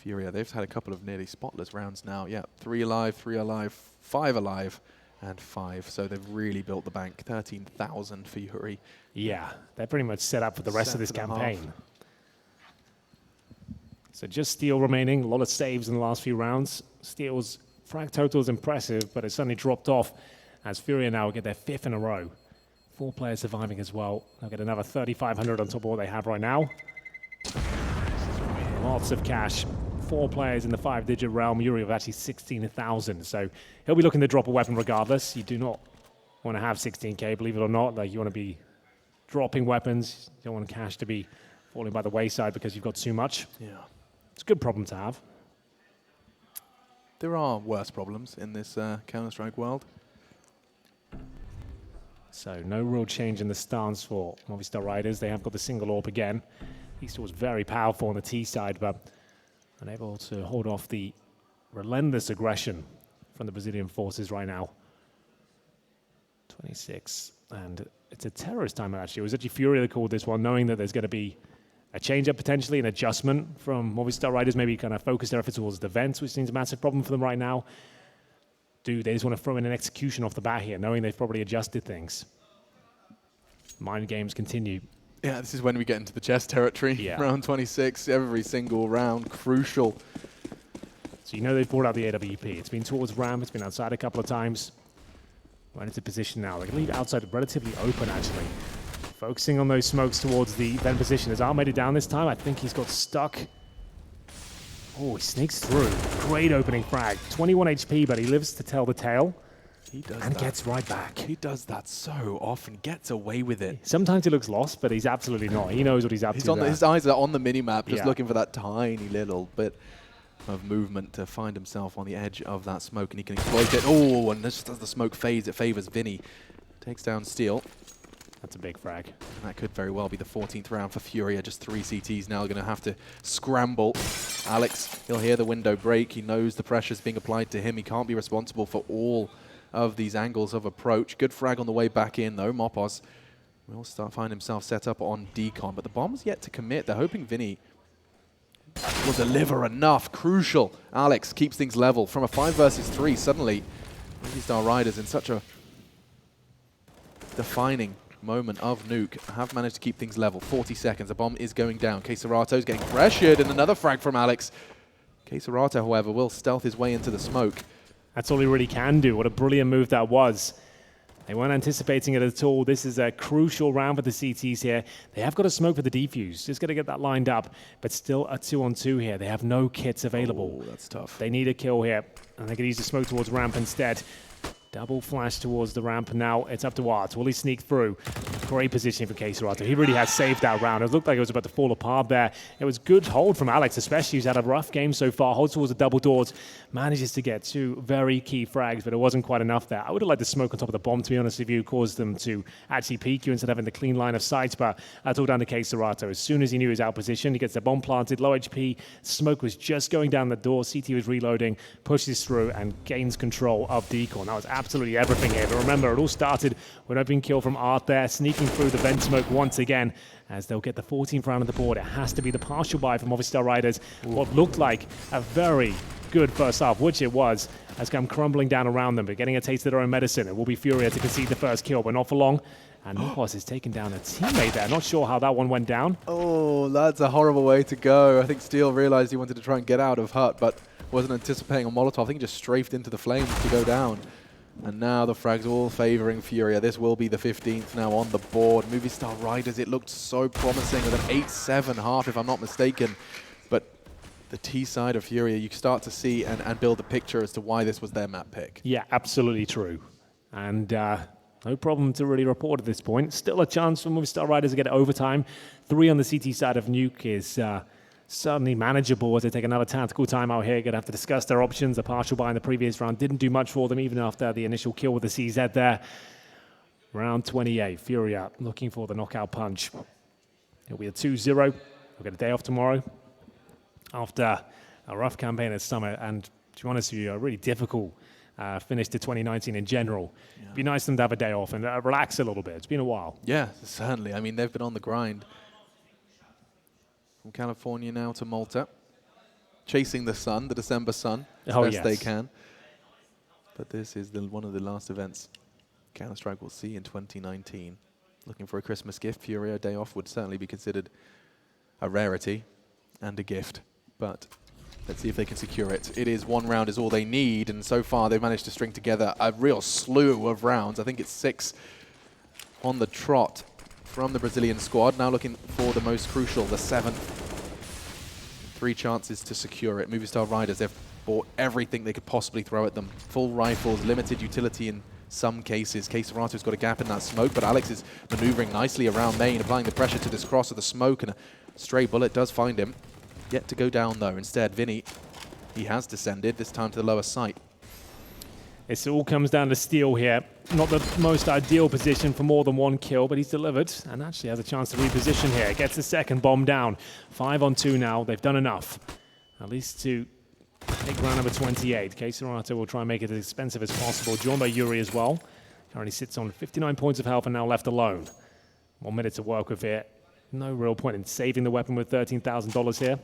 FURIA, they've had a couple of nearly spotless rounds now. Yeah, 3 alive, 3 alive, 5 alive, and 5. So they've really built the bank. 13,000 for Yuri. Yeah, they're pretty much set up for the rest of this campaign. So just Steel remaining. A lot of saves in the last few rounds. Steel's frag total is impressive, but it's suddenly dropped off as FURIA now get their 5th in a row. 4 players surviving as well. They'll get another 3,500 on top of what they have right now. lots of cash. 4 players in the 5-digit realm. Yuri with actually 16,000. So he'll be looking to drop a weapon regardless. You do not want to have 16k, believe it or not. Like, you want to be dropping weapons. You don't want cash to be falling by the wayside because you've got too much. Yeah. It's a good problem to have. There are worse problems in this Counter-Strike world. So no real change in the stance for Movistar Riders. They have got the single AWP again. Easter was very powerful on the T side, but unable to hold off the relentless aggression from the Brazilian forces right now. 26, and it's a terrorist time actually. It was actually FURIA that called this one, knowing that there's going to be a change-up potentially, an adjustment from Movistar Riders, maybe kind of focus their efforts towards the vents, which seems a massive problem for them right now. Do they just want to throw in an execution off the bat here, knowing they've probably adjusted things? Mind games continue. Yeah, this is when we get into the chess territory. Yeah. Round 26, every single round, crucial. So you know they've brought out the AWP. It's been towards ramp, it's been outside a couple of times. Right into position now. They can leave outside relatively open, actually. Focusing on those smokes towards the vent position. Has Art made it down this time? I think he's got stuck. Oh, he sneaks through. Great opening frag. 21 HP, but he lives to tell the tale. He does and that. Gets right back. He does that so often, gets away with it. Sometimes he looks lost, but he's absolutely not. He knows what he's up to. His eyes are on the mini-map, just looking for that tiny little bit of movement to find himself on the edge of that smoke, and he can exploit it. Oh, and just as the smoke fades, it favors Vinny. Takes down Steel. That's a big frag. And that could very well be the 14th round for FURIA. Just 3 CTs now, going to have to scramble. Alex, he'll hear the window break. He knows the pressure's being applied to him. He can't be responsible for all of these angles of approach. Good frag on the way back in, though. Mopos will find himself set up on decon, but the bomb's yet to commit. They're hoping Vinny will deliver enough. Crucial. Alex keeps things level. From a 5 versus 3, suddenly, Movistar Riders in such a defining moment of Nuke have managed to keep things level. 40 seconds. The bomb is going down. Keisarato's getting pressured, and another frag from Alex. Keisarato, however, will stealth his way into the smoke. That's all he really can do. What a brilliant move that was. They weren't anticipating it at all. This is a crucial round for the CTs here. They have got a smoke for the defuse. Just got to get that lined up, but still a 2-on-2 here. They have no kits available. Oh, that's tough. They need a kill here, and they could use the smoke towards ramp instead. Double flash towards the ramp. Now it's up to Art. Will he sneak through? Great positioning for Keisarato. He really has saved that round. It looked like it was about to fall apart there. It was good hold from Alex, especially. He's had a rough game so far. Holds towards the double doors. Manages to get 2 very key frags, but it wasn't quite enough there. I would have liked the smoke on top of the bomb, to be honest with you. Caused them to actually peek you instead of having the clean line of sight, but that's all down to Keisarato. As soon as he knew he was out of position, he gets the bomb planted, low HP. Smoke was just going down the door. CT was reloading, pushes through, and gains control of decon. That was absolutely everything here. But remember, it all started with an open kill from Art there, sneaking through the vent smoke once again, as they'll get the 14th round of the board. It has to be the partial buy for Movistar Riders. What looked like a very good first half, which it was, has come crumbling down around them, but getting a taste of their own medicine. It will be FURIA to concede the first kill, but not for long. And Mopos has taken down a teammate there. Not sure how that one went down. Oh, that's a horrible way to go. I think Steel realized he wanted to try and get out of Hut, but wasn't anticipating a Molotov. I think he just strafed into the flames to go down. And now the frags all favoring FURIA. This will be the 15th now on the board. Movistar Riders, it looked so promising with an 8-7 half, if I'm not mistaken. But the T side of FURIA, you start to see and build a picture as to why this was their map pick. Yeah, absolutely true. And no problem to really report at this point. Still a chance for Movistar Riders to get overtime. 3 on the CT side of Nuke is certainly manageable as they take another tactical time out here. Going to have to discuss their options. A partial buy in the previous round didn't do much for them, even after the initial kill with the CZ there. Round 28, FURIA looking for the knockout punch. It'll be a 2-0. We'll get a day off tomorrow after a rough campaign at Summer, and to be honest with you, a really difficult finish to 2019 in general. Yeah. It'd be nice for them to have a day off and relax a little bit. It's been a while. Yeah, certainly. I mean, they've been on the grind. From California now to Malta, chasing the sun, the December sun, as best they can. But this is one of the last events Counter-Strike will see in 2019. Looking for a Christmas gift, FURIA day off would certainly be considered a rarity and a gift. But let's see if they can secure it. It is 1 round is all they need, and so far they've managed to string together a real slew of rounds. I think it's 6 on the trot from the Brazilian squad. Now looking for the most crucial, the 7th. 3 chances to secure it. Movistar Riders, they've bought everything they could possibly throw at them. Full rifles, limited utility in some cases. K-Serato's got a gap in that smoke, but Alex is maneuvering nicely around main, applying the pressure to this cross of the smoke, and a stray bullet does find him. Yet to go down, though. Instead, Vinny, he has descended, this time to the lower site. It all comes down to Steel here. Not the most ideal position for more than 1 kill, but he's delivered and actually has a chance to reposition here. Gets the second bomb down. 5 on 2 now. They've done enough, at least to take round number 28. K-Serato will try and make it as expensive as possible. Joined by Yuri as well. Currently sits on 59 points of health and now left alone. 1 minute to work with here. No real point in saving the weapon with $13,000 here.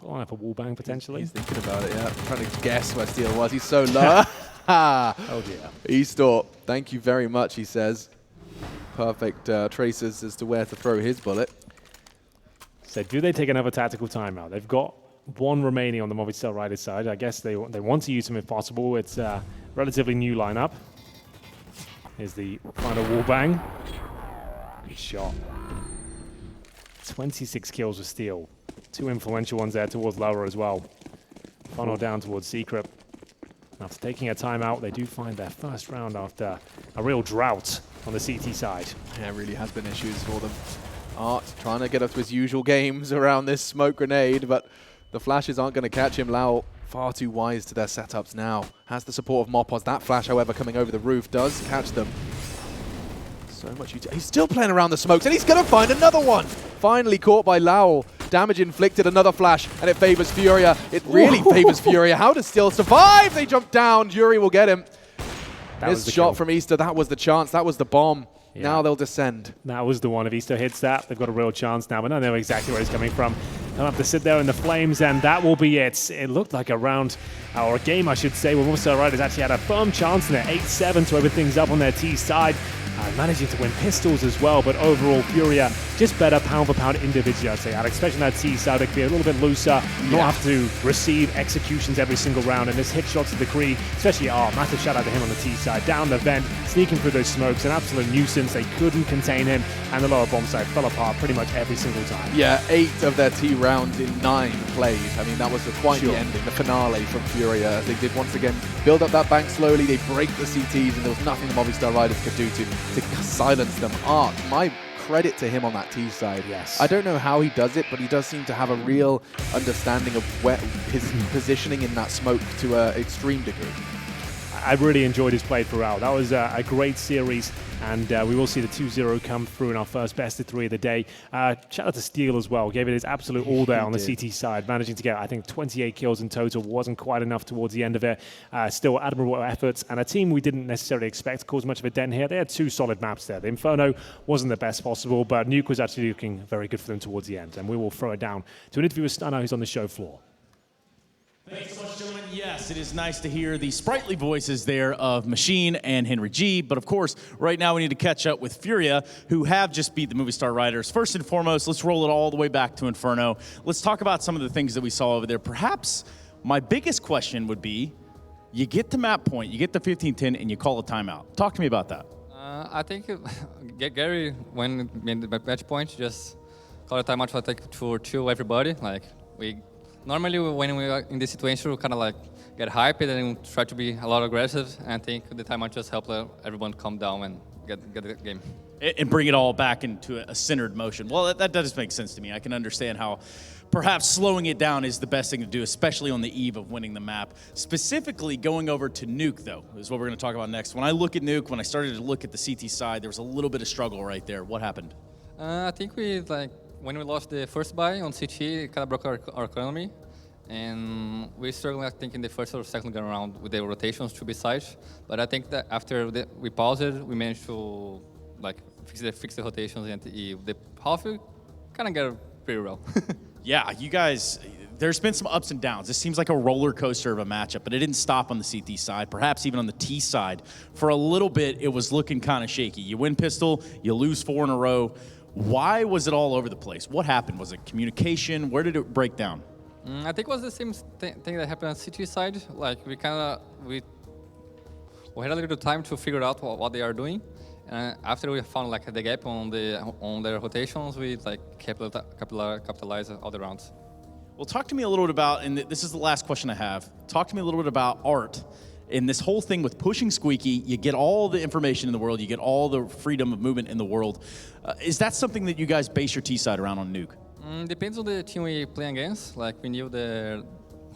Line up a wall bang potentially. He's thinking about it, yeah. Trying to guess where Steel was. He's so low. Oh dear. Eastor, thank you very much, he says. Perfect traces as to where to throw his bullet. So do they take another tactical timeout? They've got 1 remaining on the Movistar Riders side. I guess they want to use him if possible. It's a relatively new lineup. Here's the final wall bang. Good shot. 26 kills with Steel. 2 influential ones there towards lower as well. Funnel down towards Secret. After taking a timeout, they do find their first round after a real drought on the CT side. Yeah, it really has been issues for them. Art trying to get up to his usual games around this smoke grenade, but the flashes aren't going to catch him. Lau far too wise to their setups now. Has the support of Mopos. That flash, however, coming over the roof does catch them. So much utility. He's still playing around the smokes, and he's going to find another one. Finally caught by Lau. Damage inflicted, another flash, and it favors Furia. It really favors Furia. How does Steel survive? They jump down. Yuri will get him. This shot from Easter, that was the chance. That was the bomb. Yeah. Now they'll descend. That was the one. If Easter hits that, they've got a real chance now, but I know exactly where he's coming from. They'll have to sit there in the flames, and that will be it. It looked like a round, or a game, I should say, where Movistar Riders actually had a firm chance in their 8-7 to open things up on their T side. Managing to win pistols as well, but overall, Furia just better pound for pound individually, I'd say, Alex. Especially on that T side, they could be a little bit looser, not have to receive executions every single round, and this hit shots to the degree, especially, massive shout out to him on the T side, down the vent, sneaking through those smokes, an absolute nuisance. They couldn't contain him, and the lower bomb side fell apart pretty much every single time. Yeah, 8 of their T rounds in 9 plays. I mean, that was quite the ending, the finale from Furia. They did once again build up that bank slowly, they break the CTs, and there was nothing the Movistar Riders could do to silence them. Art, my credit to him on that T side. Yes. I don't know how he does it, but he does seem to have a real understanding of where his positioning in that smoke to an extreme degree. I really enjoyed his play throughout. That was a great series, and we will see the 2-0 come through in our first best of 3 of the day. Shout out to Steel as well. Gave it his absolute all there on the CT side, managing to get, I think, 28 kills in total. Wasn't quite enough towards the end of it. Still admirable efforts, and a team we didn't necessarily expect to cause much of a dent here. They had 2 solid maps there. The Inferno wasn't the best possible, but Nuke was actually looking very good for them towards the end, and we will throw it down to an interview with Stunner, who's on the show floor. Thanks so much, gentlemen. Yes, it is nice to hear the sprightly voices there of Machine and Henry G. But of course, right now we need to catch up with Furia, who have just beat the Movistar Riders. First and foremost, let's roll it all the way back to Inferno. Let's talk about some of the things that we saw over there. Perhaps my biggest question would be, you get to map point, you get to 15-10, and you call a timeout. Talk to me about that. I think Gary, when in the match point, just call a timeout for chill everybody. Like normally, when we are in this situation, we kind of like get hyped and try to be a lot aggressive. And I think the timeout just helped everyone calm down and get the game. And bring it all back into a centered motion. Well, that does make sense to me. I can understand how perhaps slowing it down is the best thing to do, especially on the eve of winning the map. Specifically, going over to Nuke, though, is what we're going to talk about next. When I look at Nuke, when I started to look at the CT side, there was a little bit of struggle right there. What happened? I think when we lost the first buy on CT, it kind of broke our economy. And we struggled, I think, in the first or second round with the rotations to be sides. But I think that after we paused it, we managed to fix the rotations, and the half kind of got pretty well. Yeah, you guys, there's been some ups and downs. This seems like a roller coaster of a matchup, but it didn't stop on the CT side, perhaps even on the T side. For a little bit, it was looking kind of shaky. You win pistol, you lose 4 in a row. Why was it all over the place? What happened? Was it communication? Where did it break down? I think it was the same thing that happened on CT side. Like we had a little bit of time to figure out what they are doing, and after we found the gap on their rotations, we capitalized all the rounds. Well, talk to me a little bit about, and this is the last question I have, talk to me a little bit about art. In this whole thing with pushing Squeaky, you get all the information in the world, you get all the freedom of movement in the world. Is that something that you guys base your T-side around on Nuke? Depends on the team we play against. Like we knew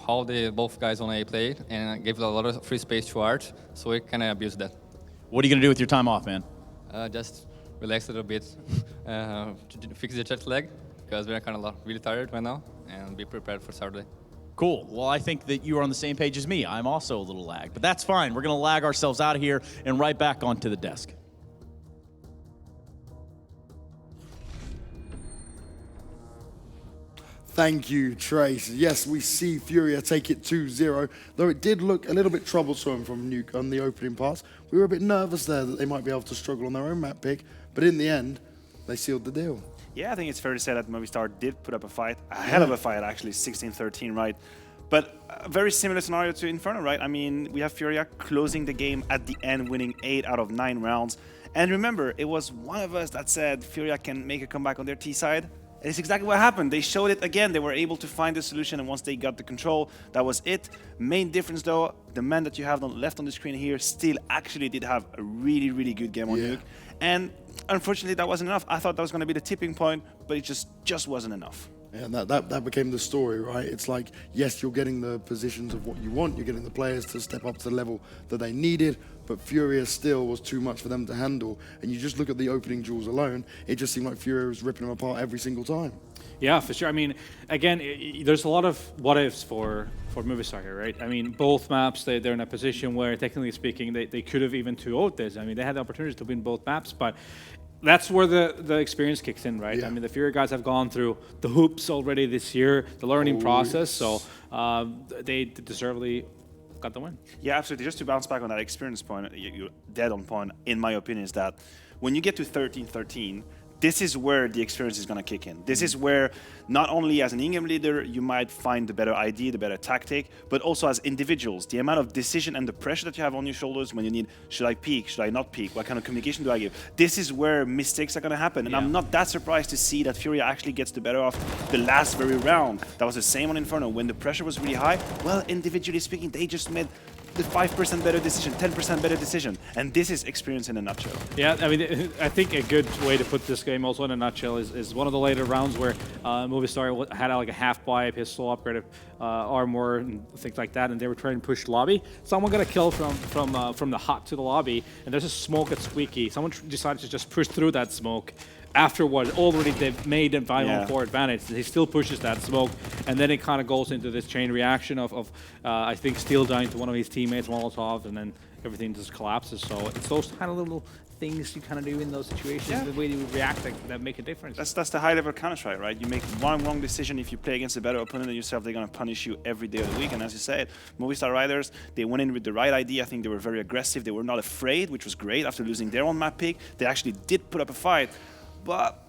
how the both guys on A played and gave a lot of free space to Art, so we kind of abused that. What are you going to do with your time off, man? Just relax a little bit, to fix the jet lag, because we're kind of really tired right now, and be prepared for Saturday. Cool. Well, I think that you are on the same page as me. I'm also a little lagged, but that's fine. We're going to lag ourselves out of here and right back onto the desk. Thank you, Trace. Yes, we see FURIA take it 2-0, though it did look a little bit troublesome from Nuke on the opening pass. We were a bit nervous there that they might be able to struggle on their own map pick, but in the end, they sealed the deal. Yeah, I think it's fair to say that Movistar did put up a fight, a hell of a fight actually, 16-13, right? But a very similar scenario to Inferno, right? I mean, we have FURIA closing the game at the end, winning 8 out of 9 rounds. And remember, it was one of us that said FURIA can make a comeback on their T side. And it's exactly what happened. They showed it again. They were able to find the solution, and once they got the control, that was it. Main difference though, the man that you have left on the screen here still actually did have a really, really good game on Nuke. And unfortunately, that wasn't enough. I thought that was going to be the tipping point, but it just wasn't enough. Yeah, and that became the story, right? It's like, yes, you're getting the positions of what you want, you're getting the players to step up to the level that they needed, but FURIA still was too much for them to handle. And you just look at the opening duels alone, it just seemed like FURIA was ripping them apart every single time. Yeah, for sure. I mean, again, there's a lot of what-ifs for Movistar here, right? I mean, both maps, they're in a position where, technically speaking, they could have even 2-0'd this. I mean, they had the opportunity to win both maps, but that's where the experience kicks in, right? Yeah. I mean, the FURIA guys have gone through the hoops already this year, the learning process, so they deservedly got the win. Yeah, absolutely. Just to bounce back on that experience point, you're dead on point, in my opinion, is that when you get to 13-13, this is where the experience is going to kick in. This is where not only as an in-game leader you might find the better idea, the better tactic, but also as individuals, the amount of decision and the pressure that you have on your shoulders when you need, should I peek, should I not peek, what kind of communication do I give? This is where mistakes are going to happen, and I'm not that surprised to see that FURIA actually gets the better of the last very round. That was the same on Inferno. When the pressure was really high, well, individually speaking, they just made the 5% better decision, 10% better decision, and this is experience in a nutshell. Yeah, I mean, I think a good way to put this game also in a nutshell is one of the later rounds where Movistar had like a half buy, pistol, upgraded armor, and things like that, and they were trying to push lobby. Someone got a kill from the hot to the lobby, and there's a smoke at Squeaky. Someone decided to just push through that smoke. After what already they've made a 5-on-4 advantage, he still pushes that smoke, and then it kind of goes into this chain reaction of I think Steel dying to one of his teammates, Molotov, and then everything just collapses. So it's those kind of little things you kind of do in those situations, the way you react that make a difference. That's the high-level Counter-Strike, right? You make one wrong decision, if you play against a better opponent than yourself, they're going to punish you every day of the week. And as you said, Movistar Riders, they went in with the right idea. I think they were very aggressive. They were not afraid, which was great. After losing their own map pick, they actually did put up a fight. But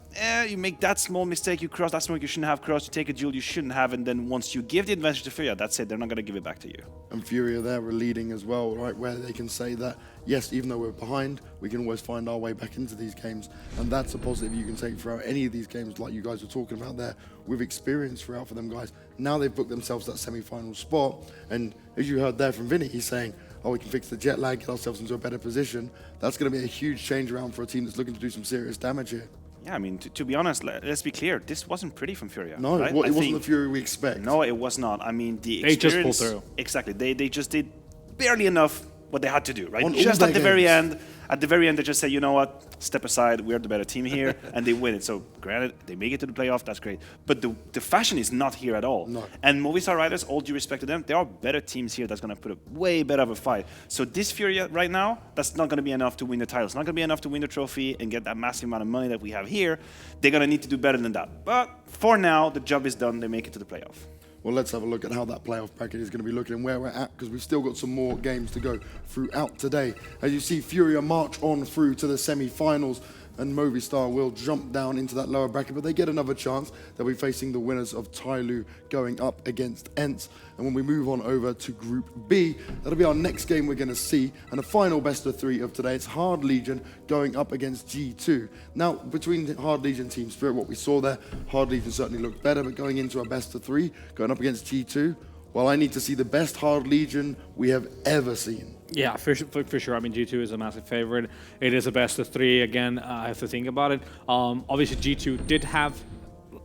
you make that small mistake, you cross that smoke you shouldn't have crossed, you take a duel you shouldn't have, and then once you give the advantage to FURIA, that's it, they're not going to give it back to you. And FURIA there were leading as well, right, where they can say that, yes, even though we're behind, we can always find our way back into these games, and that's a positive you can take throughout any of these games like you guys were talking about there, with experience throughout for them guys. Now they've booked themselves that semi-final spot, and as you heard there from Vinny, he's saying, oh, we can fix the jet lag, get ourselves into a better position. That's going to be a huge change around for a team that's looking to do some serious damage here. Yeah, I mean, to be honest, let's be clear, this wasn't pretty from FURIA. No, right? it wasn't the FURIA we expect. No, it was not. I mean, the They experience... just pulled through. Exactly. They just did barely enough what they had to do, right? On Just all at their the very games. end. At the very end, they just say, you know what, step aside, we're the better team here, and they win it. So granted, they make it to the playoff, that's great. But the fashion is not here at all. No. And Movistar Riders, all due respect to them, there are better teams here that's going to put up way better of a fight. So this FURIA right now, that's not going to be enough to win the title. It's not going to be enough to win the trophy and get that massive amount of money that we have here. They're going to need to do better than that. But for now, the job is done. They make it to the playoff. Well, let's have a look at how that playoff bracket is going to be looking and where we're at, because we've still got some more games to go throughout today. As you see, FURIA march on through to the semi-finals. and Movistar will jump down into that lower bracket, but they get another chance. They'll be facing the winners of Tyloo going up against Ents. And when we move on over to Group B, that'll be our next game we're going to see, and the final best of 3 of today. It's Hard Legion going up against G2. Now, between Hard Legion Team Spirit, what we saw there, Hard Legion certainly looked better, but going into a best of 3, going up against G2, well, I need to see the best Hard Legion we have ever seen. Yeah, for sure. I mean, G2 is a massive favorite. It is a best of 3. Again, I have to think about it. Obviously, G2 did have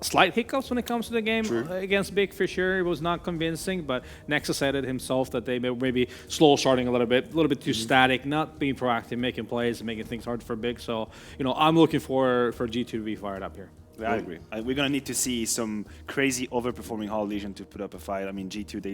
slight hiccups when it comes to the game against Big, for sure. It was not convincing, but Nexus said it himself that they may be slow starting a little bit too static, not being proactive, making plays, and making things hard for Big. So, I'm looking for G2 to be fired up here. Yeah, I agree. We're gonna need to see some crazy overperforming Hard Legion to put up a fight. I mean, G2 they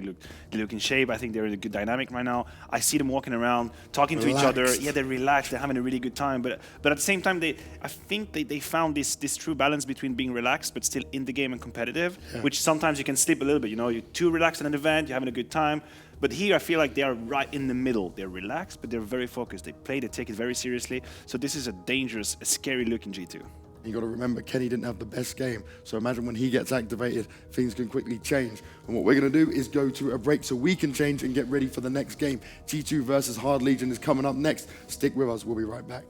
look in shape. I think they're in a good dynamic right now. I see them walking around, talking to each other. Yeah, they're relaxed. They're having a really good time. But at the same time, I think they found this true balance between being relaxed but still in the game and competitive. Yeah. Which sometimes you can slip a little bit. You're too relaxed at an event. You're having a good time. But here I feel like they are right in the middle. They're relaxed, but they're very focused. They take it very seriously. So this is a dangerous, a scary looking G2. You got to remember, Kenny didn't have the best game. So imagine when he gets activated, things can quickly change. And what we're going to do is go to a break so we can change and get ready for the next game. G2 versus Hard Legion is coming up next. Stick with us. We'll be right back.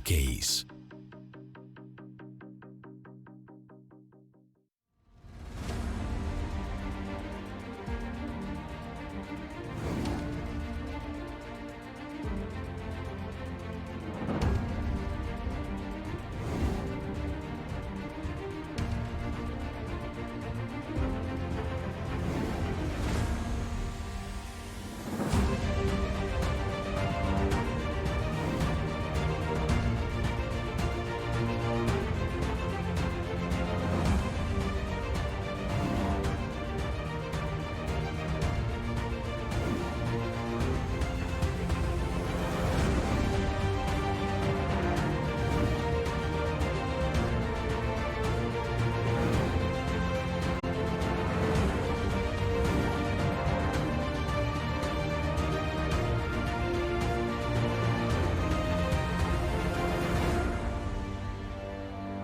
Case.